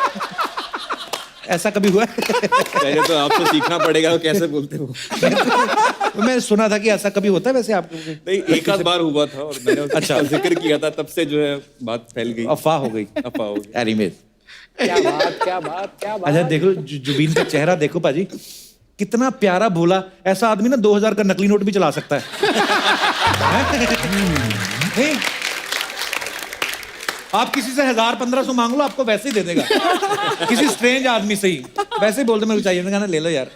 ऐसा कभी हुआ है? पहले तो आपको सीखना पड़ेगा वो कैसे बोलते हो। मैं सुना था कि ऐसा कभी होता है वैसे आपको? नहीं, एक आध बार हुआ था और मैंने अच्छा। उसका जिक्र किया था, तब से जो है बात फैल गई, अफवाह हो गई। अफवाह हो गई। एनीवेज, क्या बात क्या बात क्या बात। अच्छा देखो जुबीन का चेहरा देखो पाजी, कितना प्यारा भोला। ऐसा आदमी ना 2000 का नकली नोट भी चला सकता है। नहीं, आप किसी से 1000-1500 मांग लो, आपको वैसे ही दे देगा। किसी स्ट्रेंज आदमी से ही वैसे ही बोलते मेरे को चाहिए, मैंने कहा ना ले लो यार।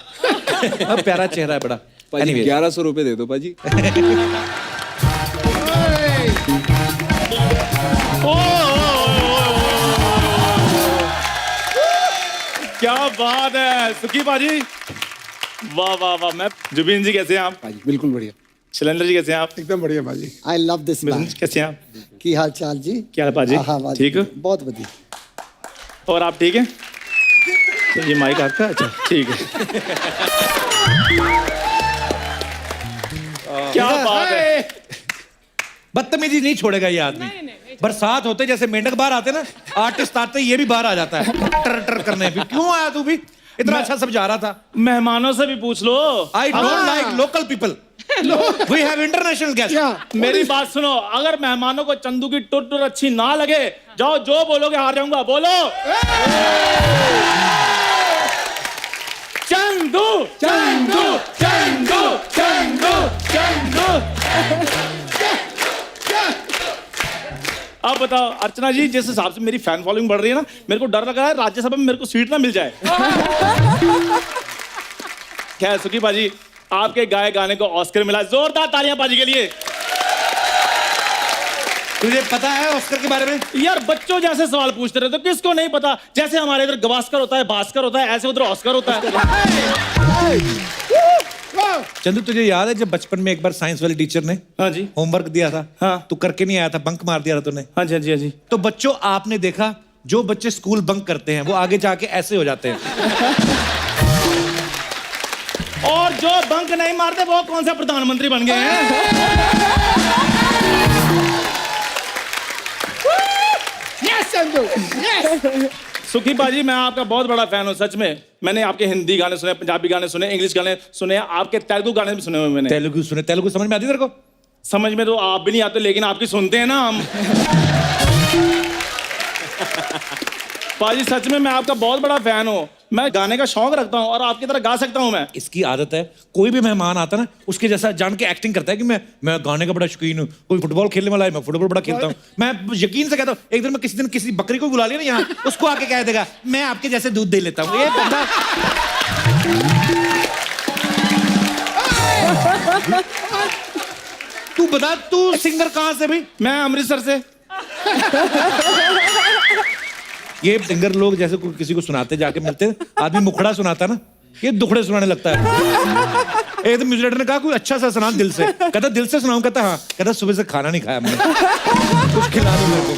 अब प्यारा चेहरा है बड़ा। पाजी Anyway, 1100 रुपए दे दो पाजी। क्या बात है सुखी बाजी, वाह वाह वाह। मैं जुबिन जी कैसे हैं आप? पाजी बिल्कुल बढ़िया। शैलेंद्र जी कैसे हैं आप? एकदम बढ़िया बाजी। I love this man. कैसे हैं आप? की हाल चाल जी? क्या हाल बाजी? हाँ, बाजी। ठीक हो? बहुत बढ़िया। और आप ठीक हैं? तो ये माइक आपका? अच्छा ठीक है। क्या बात है। बदतमीजी नहीं छोड़ेगा ये आदमी। बरसात होते जैसे मेंढक बाहर आते ना, आर्टिस्ट आते ये भी बाहर आ जाता है टर टर करने। भी क्यों आया तू भी? इतना अच्छा सब जा रहा था। मेहमानों से भी पूछ लो। I don't like local people, we have international guest. मेरी बात सुनो, अगर मेहमानों को चंदू की टुर टुर अच्छी ना लगे, जाओ जो बोलोगे हार जाऊंगा, बोलो चंदू चंदू चंदू चंदू चंदू। अब बताओ अर्चना जी, जिस हिसाब से मेरी फैन फॉलोइंग बढ़ रही है ना, मेरे को डर लग रहा है राज्यसभा में मेरे को सीट ना मिल जाए। क्या है सुखी बाजी, आपके गाए गाने को ऑस्कर मिला, जोरदार तालियां बाजी के लिए। तुझे पता है ऑस्कर के बारे में? यार बच्चों जैसे सवाल पूछते रहते हो, किसको नहीं पता। जैसे हमारे इधर गवास्कर होता है, भास्कर होता है, ऐसे उधर ऑस्कर होता है। चंदू तुझे याद है जब बचपन में एक बार साइंस वाली टीचर ने हाँ जी होमवर्क दिया था, हाँ। तू करके नहीं आया था, बंक मार दिया था तूने। हाँ जी हाँ जी हाँ जी। तो बच्चों आपने देखा जो बच्चे स्कूल बंक करते हैं वो आगे जाके ऐसे हो जाते हैं। और जो बंक नहीं मारते वो कौन सा प्रधानमंत्री बन गए हैं? Yes Chandu yes. सुखी बाजी मैं आपका बहुत बड़ा फैन हूँ सच में। मैंने आपके हिंदी गाने सुने, पंजाबी गाने सुने, इंग्लिश गाने सुने, आपके तेलुगु गाने भी सुने हुए मैंने। तेलुगु सुने? तेलुगु समझ में आती तेरे को? समझ में तो आप भी नहीं आते लेकिन आपकी सुनते हैं ना हम। पाजी सच में मैं आपका बहुत बड़ा फैन हूँ। मैं गाने का शौक रखता हूँ और आपकी तरह गा सकता हूँ मैं। इसकी आदत है, कोई भी मेहमान आता ना उसके जैसा जान के एक्टिंग करता है कि मैं गाने का बड़ा शौकीन हूँ। कोई फुटबॉल खेलने वाला है, मैं फुटबॉल बड़ा खेलता हूँ। मैं यकीन से कहता हूँ एक दिन मैं किसी दिन किसी बकरी को बुला लिया ना यहाँ, उसको आके कह देगा मैं आपके जैसे दूध दे लेता हूँ। ये बंदा तू बता तू सिंगर कहाँ से भाई? मैं अमृतसर से। ये सिंगर लोग जैसे किसी को सुनाते जाके मिलते, आदमी मुखड़ा सुनाता ना, ये दुखड़े सुनाने लगता है। एक तो म्यूजिक ने कहा कोई अच्छा सा सुना दिल से। कहता दिल से सुनाऊं? कहता हाँ। कहता सुबह से खाना नहीं खाया मैंने, कुछ खिला दो मेरे को।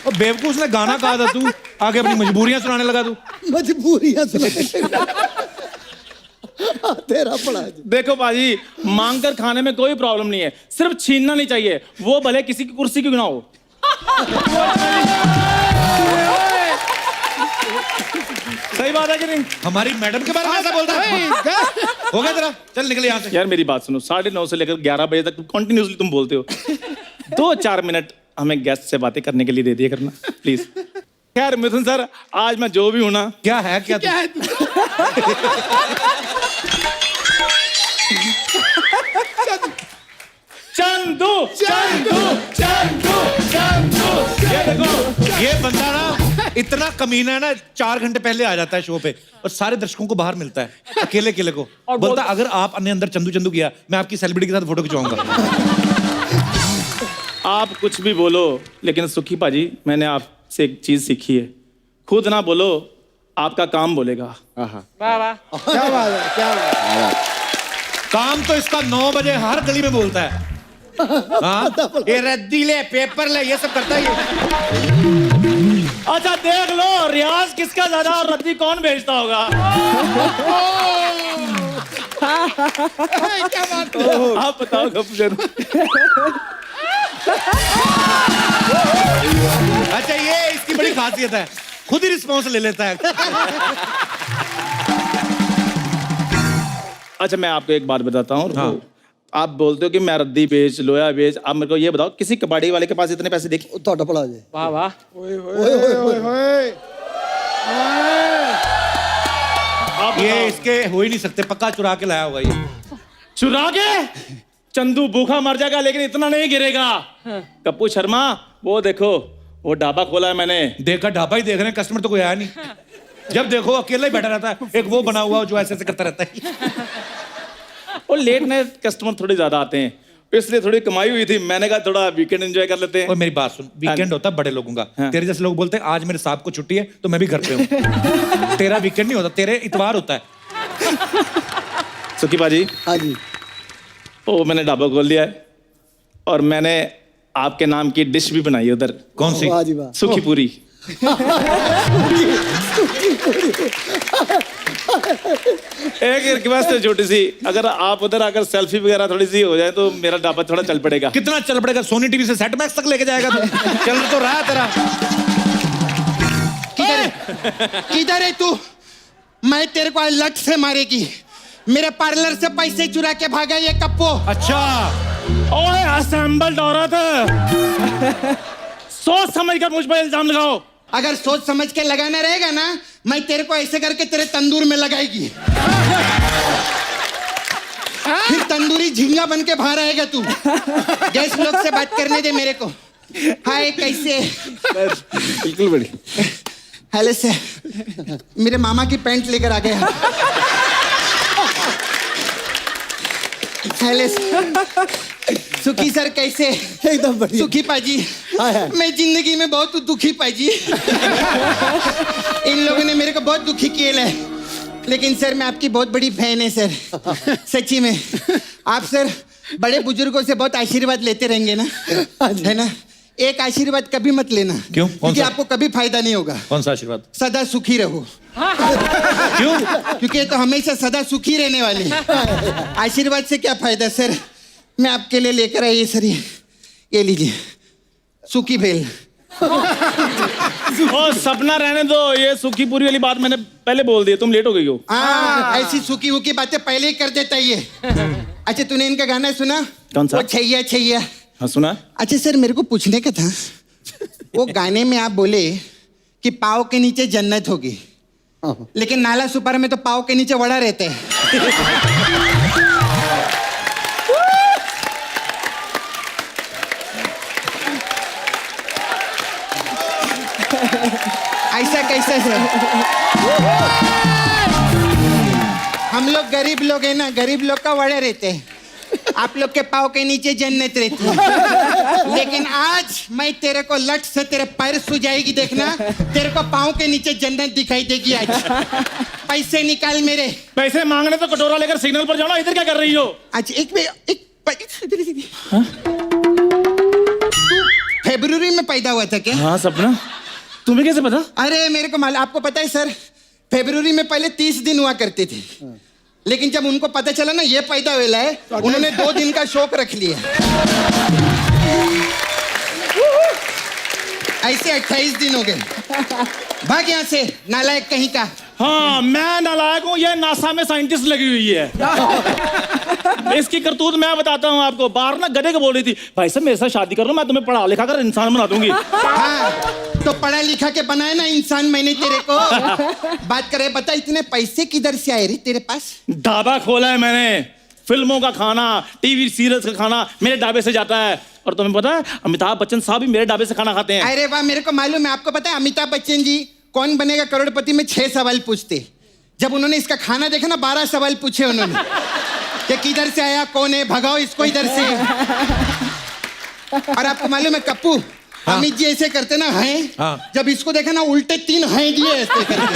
और बेवकूफ ने गाना कहा था, तू आगे अपनी मजबूरियां सुनाने लगा। तू मजबूरियां तेरा पड़ा। देखो बाजी मांग कर खाने में कोई प्रॉब्लम नहीं है, सिर्फ छीनना नहीं चाहिए, वो भले किसी की कुर्सी क्यों ना हो। सही बात है कि नहीं? हमारी मैडम के बारे में ऐसा बोलता है? हो गया तेरा, चल निकल यहाँ से। यार मेरी बात सुनो, 9:30 से लेकर 11 बजे तक कंटिन्यूसली तुम बोलते हो। 2-4 मिनट हमें गेस्ट से बातें करने के लिए दे दिया करना प्लीज। खैर मिथुन सर, आज मैं जो भी हूं ना। क्या है क्या है चंदू चंदू चंदू चंदू। ये देखो ये बंदा ना इतना कमीना है ना, 4 घंटे पहले आ जाता है शो पे और सारे दर्शकों को बाहर मिलता है अकेले अकेले को। बोलता अगर आप अन्य अंदर चंदू चंदू किया मैं आपकी सेलिब्रिटी के साथ फोटो खिंचवाऊंगा। आप कुछ भी बोलो लेकिन सुखी पाजी मैंने आपसे एक चीज सीखी है, खुद ना बोलो आपका काम बोलेगा। वाह वाह। क्या बात है, क्या बात है। काम तो इसका 9 बजे हर गली में बोलता है। हाँ? ये रद्दी ले, पेपर ले, ये सब करता है ये। अच्छा देख लो रियाज किसका ज्यादा और रद्दी कौन भेजता होगा। क्या बात है। आप बताओ कब। अच्छा ये इसकी बड़ी खासियत है, खुद ही रिस्पॉन्स ले लेता है। अच्छा मैं आपको एक बात बताता हूँ। हाँ। आप बोलते हो कि मैं रद्दी बेच, लोया बेच। आप मेरे को ये बताओ किसी कबाड़ी वाले के पास इतने पैसे देखे? ਤੁਹਾਡਾ ਪੜਾ ਜੇ। वाह वाह। आप ये इसके हो ही नहीं सकते, पक्का चुरा के लाया होगा ये। चुरा के? चंदू भूखा मर जाएगा लेकिन इतना नहीं गिरेगा। कप्पू शर्मा वो देखो वो ढाबा खोला है मैंने। देखा ढाबा ही देख रहे हैं, कस्टमर तो कोई आया नहीं। जब देखो अकेला ही बैठा रहता है, एक वो बना हुआ जो ऐसे ऐसे करता रहता है। और लेट नाइट कस्टमर थोड़े ज्यादा आते हैं, इसलिए थोड़ी कमाई हुई थी, मैंने कहा थोड़ा वीकेंड एंजॉय कर लेते हैं। और मेरी बात सुन, वीकेंड होता है बड़े लोगों का। तेरे जैसे लोग बोलते हैं आज मेरे साहब को छुट्टी है तो मैं भी घर पे हूँ। तेरा वीकेंड नहीं होता, तेरे इतवार होता है। सुखी बाजी हाँ जी। ओ मैंने ढाबा खोल लिया है और मैंने आपके नाम की डिश भी बनाई है उधर। कौन सी? वाह जी वाह। सूखी पूरी। एक रिक्वेस्ट है छोटी सी, अगर आप उधर आकर सेल्फी वगैरह थोड़ी सी हो जाए तो मेरा ढाबा थोड़ा चल पड़ेगा। कितना चल पड़ेगा? सोनी टीवी से सेट मैक्स तक लेके जाएगा तू। चल तो रहा है तेरा। किधर है तू? मैं तेरे को आज लट से मारेगी। मेरे पार्लर से पैसे चुरा के भागा ये कप्पो। अच्छा ओए असेंबल्ड औरत, सोच समझ कर मुझ पर इल्जाम लगाओ। अगर सोच समझ के लगाना रहेगा ना, मैं तेरे को ऐसे करके तेरे तंदूर में लगाएगी। फिर तंदूरी झींगा बन के बाहर आएगा तू। गैस लोग से बात करने दे मेरे को। हाय कैसे? बिल्कुल बढ़िया। हेलो सर, मेरे मामा की पैंट लेकर आ गया। Hello sir. सुखी सर कैसे? एकदम बढ़िया। सुखी पाजी। मैं जिंदगी में बहुत दुखी पाजी। इन लोगों ने मेरे को बहुत दुखी किए है। लेकिन सर मैं आपकी बहुत बड़ी फैन है सर सच्ची में आप सर बड़े बुजुर्गों से बहुत आशीर्वाद लेते रहेंगे ना है ना एक आशीर्वाद कभी मत लेना क्यों? कौन क्योंकि सा? आपको कभी फायदा नहीं होगा कौन सा आशीर्वाद? सदा सुखी रहो क्यों? क्योंकि ये तो हमेशा सदा सुखी रहने वाले हैं। आशीर्वाद से क्या फायदा सर मैं आपके लिए लेकर आई सर ये लीजिए सूखी भेल और सपना रहने दो, ये सुखी पूरी वाली बात मैंने पहले बोल दी, तुम लेट हो गई हो। हाँ ऐसी सूखी वूखी बातें पहले ही कर देता ये अच्छा तूने इनका गाना सुना? कौन सा? वो छैया छैया। हाँ सुना। अच्छा सर मेरे को पूछने का था वो गाने में आप बोले कि पाव के नीचे जन्नत होगी लेकिन नाला सुपारा में तो पाव के नीचे वड़ा रहता है ऐसा कैसा सर हम लोग गरीब लोग हैं ना गरीब लोग का वड़े रहते हैं आप लोग के पाँव के नीचे जन्नत रहती है लेकिन आज मैं तेरे को लट से तेरे पैर सु जाएगी देखना तेरे को पाँव के नीचे जन्नत दिखाई देगी आज पैसे निकाल मेरे पैसे मांगने तो कटोरा लेकर सिग्नल पर जाना, इधर क्या कर रही हो? आज एक फरवरी में पैदा हुआ था क्या? हाँ सपना, तुम्हें कैसे पता? अरे मेरे को मालूम आपको पता है सर फरवरी में पहले 30 दिन हुआ करते थे लेकिन जब उनको पता चला ना ये पैदा हुआ है उन्होंने 2 दिन का शौक रख लिया ऐसे 28 दिन हो गए भाग यहाँ से नालायक कहीं का। हाँ मैं नालायक हूँ, ये नासा में साइंटिस्ट लगी हुई है इसकी करतूत मैं बताता हूँ आपको। बाहर ना गधे को बोल रही थी भाई साहब मेरे साथ शादी कर लो मैं तुम्हें पढ़ा लिखा कर इंसान बना दूंगी। हाँ तो पढ़ा लिखा के बनाए ना इंसान मैंने तेरे को बात करे बता इतने पैसे किधर से आए रे तेरे पास? ढाबा खोला है मैंने, फिल्मों का खाना टीवी सीरियल्स का खाना मेरे ढाबे से जाता है। और तुम्हें पता है अमिताभ बच्चन साहब भी मेरे ढाबे से खाना खाते हैं। अरे वाह मेरे को मालूम है। आपको पता है अमिताभ बच्चन जी कौन बनेगा करोड़पति में 6 सवाल पूछते। जब उन्होंने इसका खाना देखा ना 12 सवाल पूछे उन्होंने कि किधर से आया कौन है भगाओ इसको इधर से। और आपको मालूम है कप्पू अमित जी ऐसे करते ना हैं जब इसको देखा ना उल्टे 3 हैं दिए ऐसे करके।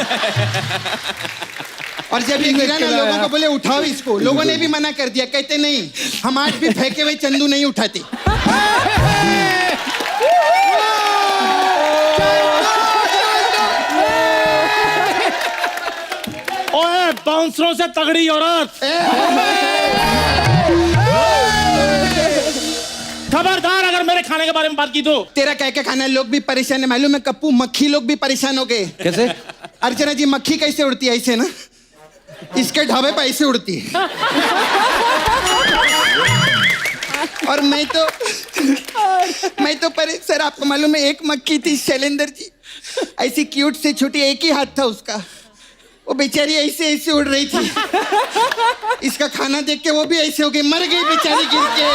और जब ये गिरा ना लोगों को बोले उठाओ इसको, लोगों ने भी मना कर दिया कहते नहीं हम आज भी फेंके हुए चंदू नहीं उठाते। ओए बाउंसरों से तगड़ी औरत खबरदार अगर मेरे खाने के बारे में बात की तो। तेरा क्या क्या खाना है लोग भी परेशान है मालूम है कप्पू। मक्खी लोग भी परेशान हो गए। कैसे? अर्चना जी मक्खी कैसे उड़ती है ऐसे ना इसके ढाबे पे ऐसे उड़ती है। और मैं तो सर आपको मालूम है एक मक्खी थी शैलेंद्र जी ऐसी क्यूट से छोटी एक ही हाथ था उसका वो बेचारी ऐसे ऐसे उड़ रही थी। इसका खाना देख के वो भी ऐसे हो गई मर गई बेचारी गिर के।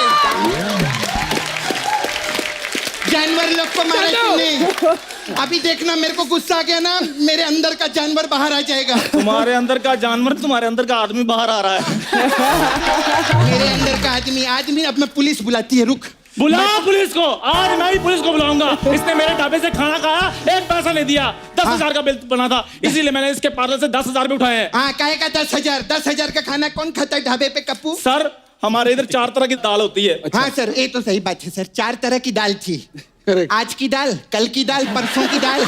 जानवर लोग को मारा तूने। अभी देखना मेरे को गुस्सा आ गया ना मेरे अंदर का जानवर बाहर आ जाएगा। तुम्हारे अंदर का जानवर तुम्हारे अंदर का आदमी बाहर आ रहा है। मेरे अंदर का आदमी अब मैं पुलिस बुलाती है रुक। बुलाओ पुलिस को, आज मैं ही पुलिस को बुलाऊंगा। इसने मेरे ढाबे से खाना खाया एक पैसा नहीं दिया 10,000 का बिल बना था इसीलिए मैंने इसके पार्लर से 10,000 भी उठाए हैं। हाँ काहे का 10,000 का खाना कौन खाता है ढाबे पे कप्पू? सर हमारे इधर 4 तरह की दाल होती है। हाँ सर ये तो सही बात है सर 4 तरह की दाल थी। आज की दाल कल की दाल परसों की दाल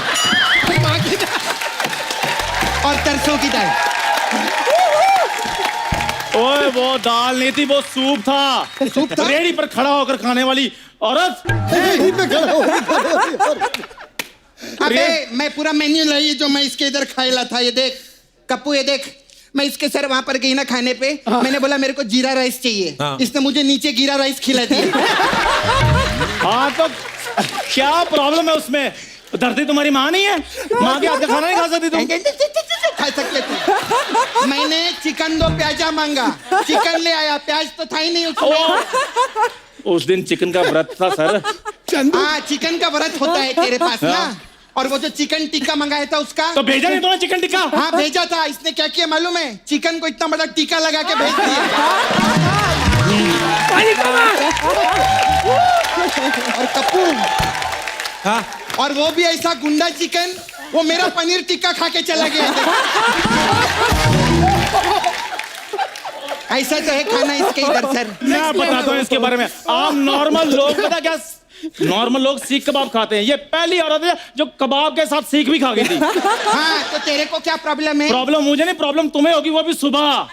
और तरसों की दाल। ओए वो दाल नहीं थी वो सूप था। सूप था? रेडी पर खड़ा होकर खाने वाली औरत। अबे मैं पूरा मेन्यू लाई जो मैं इसके इधर खाएला था। ये देख कप्पू ये देख मैं इसके सर वहां पर गई ना खाने पे मैंने बोला मेरे को जीरा राइस चाहिए। इसने मुझे नीचे जीरा राइस खिला दिया। हाँ तो क्या प्रॉब्लम है उसमें? धरती तुम्हारी माँ नहीं है? माँ के हाथ का खाना नहीं खा सकती तुम? खा सकते थे। मैंने चिकन 2 प्याजा मांगा चिकन ले आया प्याज तो था ही नहीं उसमें। उस दिन चिकन का व्रत था सर। हाँ चिकन का व्रत होता है तेरे पास ना। और वो जो चिकन टिक्का मंगाया था उसका तो भेजा नहीं तुमने चिकन टिक्का? हाँ भेजा था। इसने क्या किया मालूम है चिकन को इतना बड़ा टिक्का लगा के भेज दिया। और कपूर और वो भी ऐसा गुंडा चिकन वो मेरा पनीर टिक्का खा के चला गया था। ऐसा जो है खाना इसके इधर सर। मैं बताता हूँ इसके बारे में। आम नॉर्मल लोग पता क्या, नॉर्मल लोग सीख कबाब खाते हैं, ये पहली औरत है जो कबाब के साथ सीख भी खा गई थी। हाँ तो तेरे को क्या प्रॉब्लम है? प्रॉब्लम मुझे नहीं, प्रॉब्लम तुम्हें होगी, वो भी सुबह।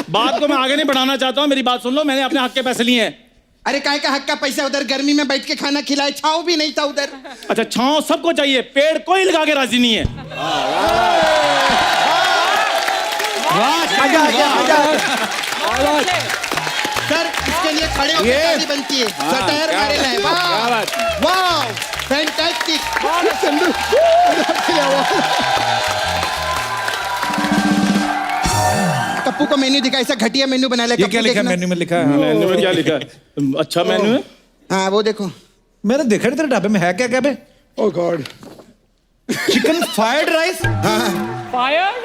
बात को मैं आगे नहीं बढ़ाना चाहता हूँ, मेरी बात सुन लो। मैंने अपने हक के पैसे लिए हैं। अरे काय का हक का पैसा? उधर गर्मी में बैठ के खाना खिलाए, छाव भी नहीं था उधर। अच्छा छांव सबको चाहिए, पेड़ कोई लगा के राजी नहीं है। सर इसके लिए खड़े होकर ताली बनती है, सटायर मारे लाए। वाह फैंटास्टिक। कप्पू को मेन्यू दिखा, ऐसा घटिया मेन्यू बना लिया। ये क्या लिखा है मेन्यू में? लिखा है मेन्यू में क्या लिखा है? अच्छा मेन्यू है। हाँ वो देखो, मैंने देखा नहीं तेरे ढाबे में है क्या क्या बे? Oh god, chicken fried rice. Fired?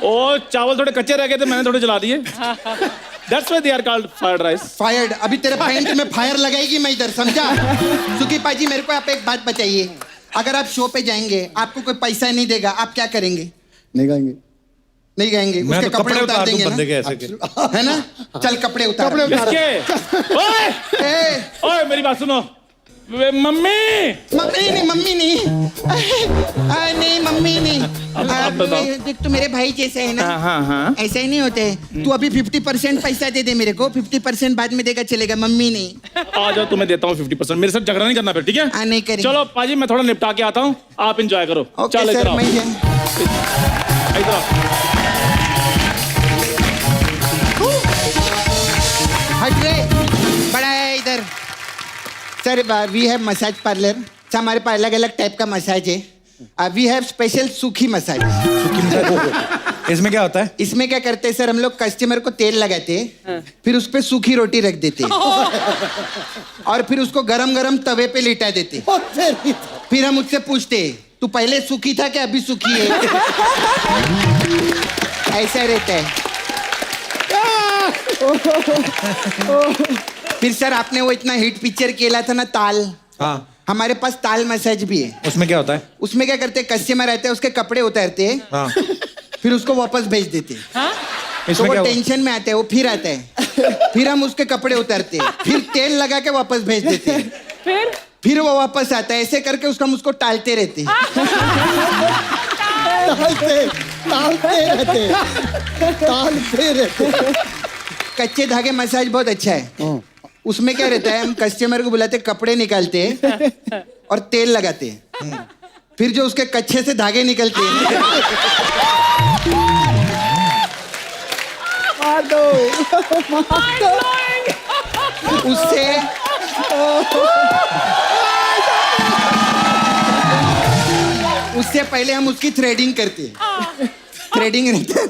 ओ चावल थोड़े कच्चे रह गए थे, मैंने थोड़े जला दिए। That's why they are called fried rice. Fired. अभी तेरे पैंट में फायर लगाएगी मैं इधर, समझा? सुखी पाजी मेरे को आप एक बात बताइए, अगर आप शो पे जाएंगे, आपको कोई पैसा नहीं देगा, आप क्या करेंगे? नहीं गाएंगे। नहीं गाएंगे, मैं उसके तो कपड़े उतार देंगे बंदे के ना, ऐसे के। है ना? चल कपड़े उतार। किसके? ओए ओए मेरी बात सुनो। मम्मी मम्मी नहीं नहीं मम्मी नहीं। बताओ। देख तू मेरे भाई जैसे है ना, हाँ। ऐसा ही नहीं होते। तू अभी 50% पैसा दे दे मेरे को, 50% बाद में देगा चलेगा, मम्मी नहीं। आ जाओ तुम्हें देता हूँ 50%। मेरे साथ झगड़ा नहीं करना फिर, ठीक है? हाँ नहीं करेंगे। चलो पाजी मैं थोड़ा निपटा के आता हूँ, आप एंजॉय करो। ओके चल सर, इधर आओ, मैं इधर आओ। हट रे, बड़ा है इधर। Sir we have massage parlour, हमारे पास अलग अलग टाइप का मसाज है। वी हैव स्पेशल सूखी मसाज। इसमें क्या होता है? इसमें क्या करते हैं सर, हम लोग कस्टमर को तेल लगाते हैं, फिर उस पे सूखी रोटी रख देते हैं और फिर उसको गरम गरम तवे पे लिटा देते हैं। फिर हम उससे पूछते हैं तू पहले सूखी था क्या अभी सूखी है? ऐसा रहता है। फिर सर आपने वो इतना हिट पिक्चर किया था ना ताल, हाँ। हमारे पास ताल मसाज भी है। उसमें क्या होता है? उसमें क्या करते हैं, कस्टमर आते हैं, उसके कपड़े उतारते हैं, हाँ। फिर उसको वापस भेज देते हैं। तो इसमें वो क्या हुआ? टेंशन में आता है, वो फिर आता है, फिर हम उसके कपड़े उतारते हैं, फिर तेल लगा के वापस भेज देते हैं, फिर वो वापस आता है। ऐसे करके उसको हम उसको टालते रहते हैं। टालते रहते। कच्चे धागे मसाज बहुत अच्छा है। उसमें क्या रहता है, हम कस्टमर को बुलाते, कपड़े निकालते हैं और तेल लगाते हैं, फिर जो उसके कच्चे से धागे निकलते हैं उससे पहले हम उसकी थ्रेडिंग करते हैं। थ्रेडिंग रहता है,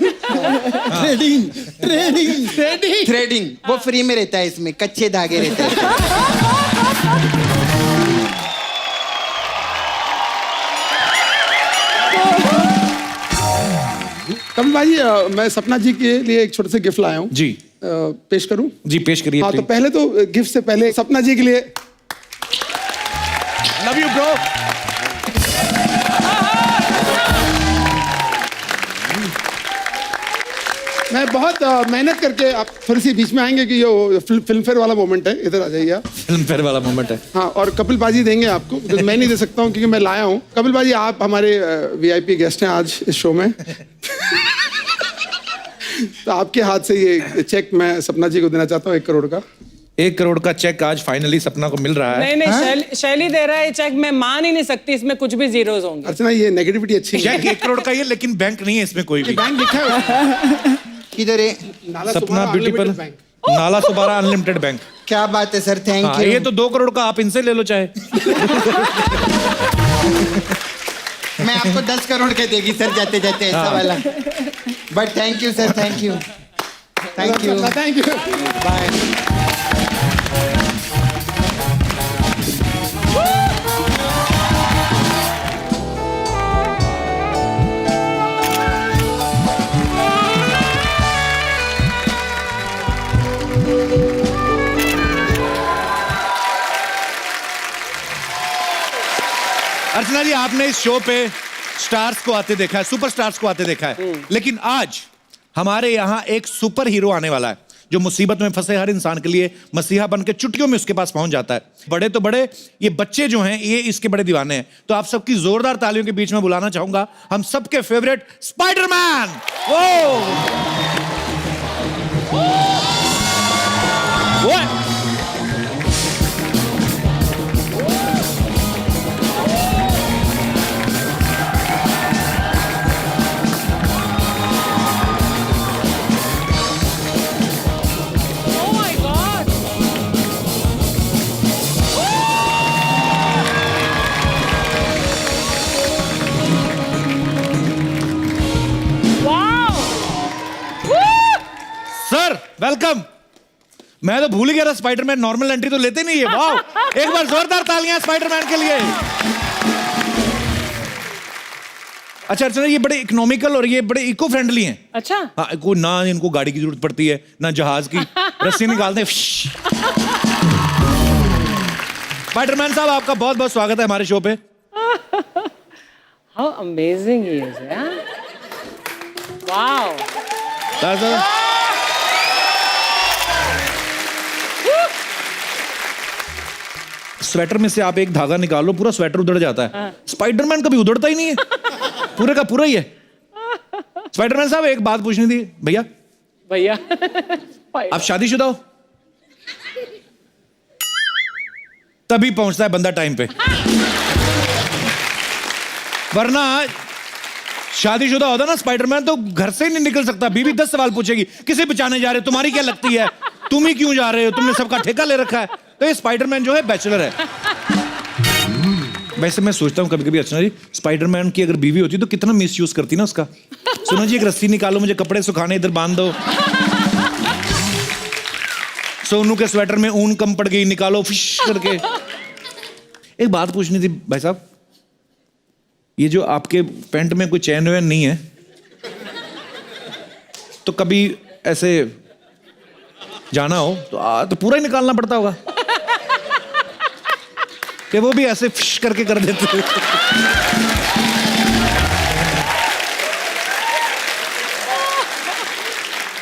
थ्रेडिंग वो फ्री में रहता है, इसमें कच्चे धागे रहते हैं। कमल भाई मैं सपना जी के लिए एक छोटे से गिफ्ट लाया हूँ जी। पेश करूँ? जी पेश करिए। हाँ तो पहले तो गिफ्ट से पहले सपना जी के लिए लव यू ब्रो। मैं बहुत मेहनत करके, आप थोड़ी सी बीच में आएंगे कि ये फिल्म फेयर वाला मोमेंट है, इधर आ जाइए आप। फिल्म फेयर वाला मोमेंट है। हाँ, और कपिल बाजी देंगे आपको, because मैं नहीं दे सकता हूँ क्योंकि मैं लाया हूँ। कपिल बाजी आप हमारे वीआईपी गेस्ट हैं आज इस शो में। तो आपके हाथ से ये चेक मैं सपना जी को देना चाहता हूँ 1 करोड़ का। 1 करोड़ का चेक आज फाइनली सपना को मिल रहा है। नहीं शैली दे रहा है चेक, मैं मान ही नहीं सकती, इसमें कुछ भी जीरोस होंगे। अर्चना ये नेगेटिविटी अच्छी चेक 1 करोड़ का ही है, लेकिन बैंक नहीं है इसमें कोई भी। बैंक लिखा है किधर है? सपना ब्यूटी पार्लर, नाला सुबारा अनलिमिटेड बैंक। क्या बात है सर, थैंक यू। ये तो 2 करोड़ का, आप इनसे ले लो चाहे। मैं आपको 10 करोड़ के देगी सर जाते जाते ऐसा वाला, but thank you sir, thank you, thank you, thank you, bye. Archana ji, आपने इस शो पे स्टार्स को आते देखा है, सुपर स्टार्स को आते देखा है, लेकिन आज हमारे यहाँ एक सुपर हीरो आने वाला है जो मुसीबत में फंसे हर इंसान के लिए मसीहा बन के चुटकियों में उसके पास पहुंच जाता है। बड़े तो बड़े, ये बच्चे जो हैं ये इसके बड़े दीवाने हैं। तो आप सबकी जोरदार तालियों के बीच में बुलाना चाहूंगा हम सबके फेवरेट स्पाइडरमैन। Sir welcome. मैं तो भूल ही गया था स्पाइडरमैन नॉर्मल एंट्री तो लेते नहीं है। वाह, एक बार जोरदार तालियां स्पाइडरमैन के लिए। अच्छा अर्चना, ये बड़े इकोनॉमिकल और ये बड़े इको फ्रेंडली हैं। अच्छा। हाँ, को ना इनको गाड़ी की जरूरत पड़ती है ना जहाज की, रस्सी निकालते हैं। स्पाइडरमैन साहब, आपका बहुत बहुत स्वागत है हमारे शो पे। How amazing he is, yeah? Wow. Sweater में से आप एक धागा निकालो, पूरा स्वेटर उधड़ जाता है। स्पाइडरमैन कभी उधड़ता ही नहीं है, पूरे का पूरा ही है। स्पाइडरमैन साहब, एक बात पूछनी थी। भैया आप शादीशुदा हो? तभी पहुंचता है बंदा टाइम पे, वरना शादीशुदा होता ना स्पाइडरमैन तो घर से ही नहीं निकल सकता। बीवी 10 सवाल पूछेगी, किसे बचाने जा रहे हो, तुम्हारी क्या लगती है, तुम ही क्यों जा रहे हो, तुमने सबका ठेका ले रखा है। तो ये स्पाइडरमैन जो है बैचलर है। वैसे मैं सोचता हूँ कभी कभी अर्चना जी, स्पाइडरमैन की अगर बीवी होती तो कितना मिसयूज करती ना उसका। सुनो जी, एक रस्सी निकालो, मुझे कपड़े सुखाने, इधर बांध दो। सोनू के स्वेटर में ऊन कम पड़ गई, निकालो फिश करके। एक बात पूछनी थी भाई साहब, ये जो आपके पैंट में कोई चैन वैन नहीं है, तो कभी ऐसे जाना हो तो पूरा ही निकालना पड़ता होगा कि वो भी ऐसे फिश करके कर देते हैं?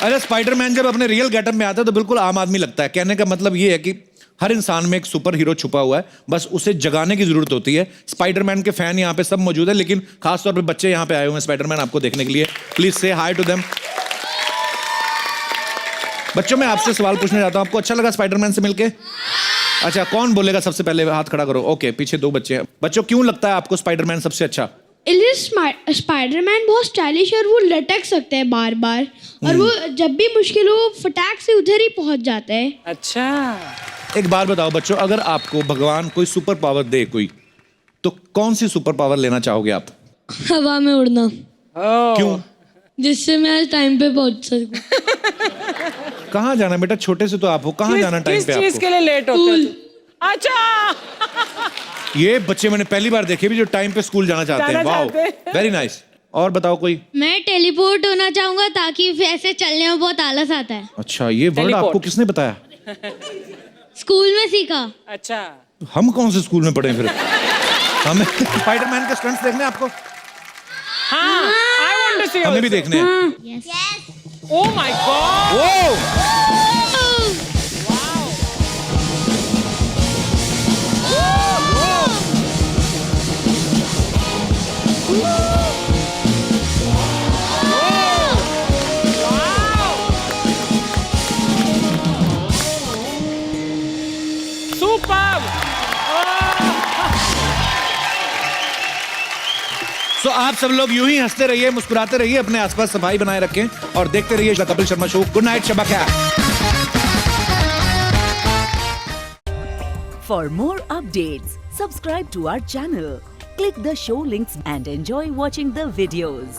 अरे स्पाइडरमैन जब अपने रियल गेटअप में आता है तो बिल्कुल आम आदमी लगता है। कहने का मतलब ये है कि हर इंसान में एक सुपर हीरो छुपा हुआ है, बस उसे जगाने की जरूरत होती है। स्पाइडरमैन के फैन यहाँ पे सब मौजूद है, लेकिन खासतौर पे बच्चे यहाँ पे आए हुए हैं स्पाइडरमैन आपको देखने के लिए। प्लीज से हाई टू देम। बच्चों, मैं आपसे सवाल पूछने जाता हूँ, आपको अच्छा लगा स्पाइडरमैन से मिलके? अच्छा, कौन बोलेगा सबसे पहले? हाथ खड़ा करो। ओके, पीछे 2 बच्चे हैं। बच्चों, क्यों लगता है आपको स्पाइडरमैन सबसे अच्छा? स्पाइडरमैन बहुत स्टाइलिश और वो लटक सकते हैं बार बार, और वो जब भी मुश्किल हो फटाक से उधर ही पहुंच जाता है। अच्छा, एक बात बताओ बच्चों, अगर आपको भगवान कोई सुपर पावर दे कोई, तो कौन सी सुपर पावर लेना चाहोगे आप? हवा में उड़ना। क्यों? जिससे मैं टाइम पे पहुंच सकूं। कहाँ जाना बेटा, छोटे से तो आप हो, कहाँ जाना टाइम पे आपको? किस चीज के लिए लेट होते हो? अच्छा, ये बच्चे मैंने पहली बार देखे भी जो टाइम पे स्कूल जाना चाहते हैं। Wow, very nice. और बताओ कोई? मैं टेलीपोर्ट होना चाहूंगा ताकि ऐसे चलने में बहुत आलस आता है। अच्छा, ये वर्ड आपको किसने बताया? स्कूल में सीखा। अच्छा, हम कौन से स्कूल में पढ़े फिर? हमें स्पाइडरमैन के स्टंट्स देखने हैं आपको? हाँ, I want to see हमें भी also. देखने हैं। Oh my God! तो आप सब लोग यूं ही हंसते रहिए, मुस्कुराते रहिए, अपने आसपास सफाई बनाए रखें और देखते रहिए the Kapil Sharma show. Good night शबा ख्याल। For more updates, subscribe to our channel, click the show links and enjoy watching the videos.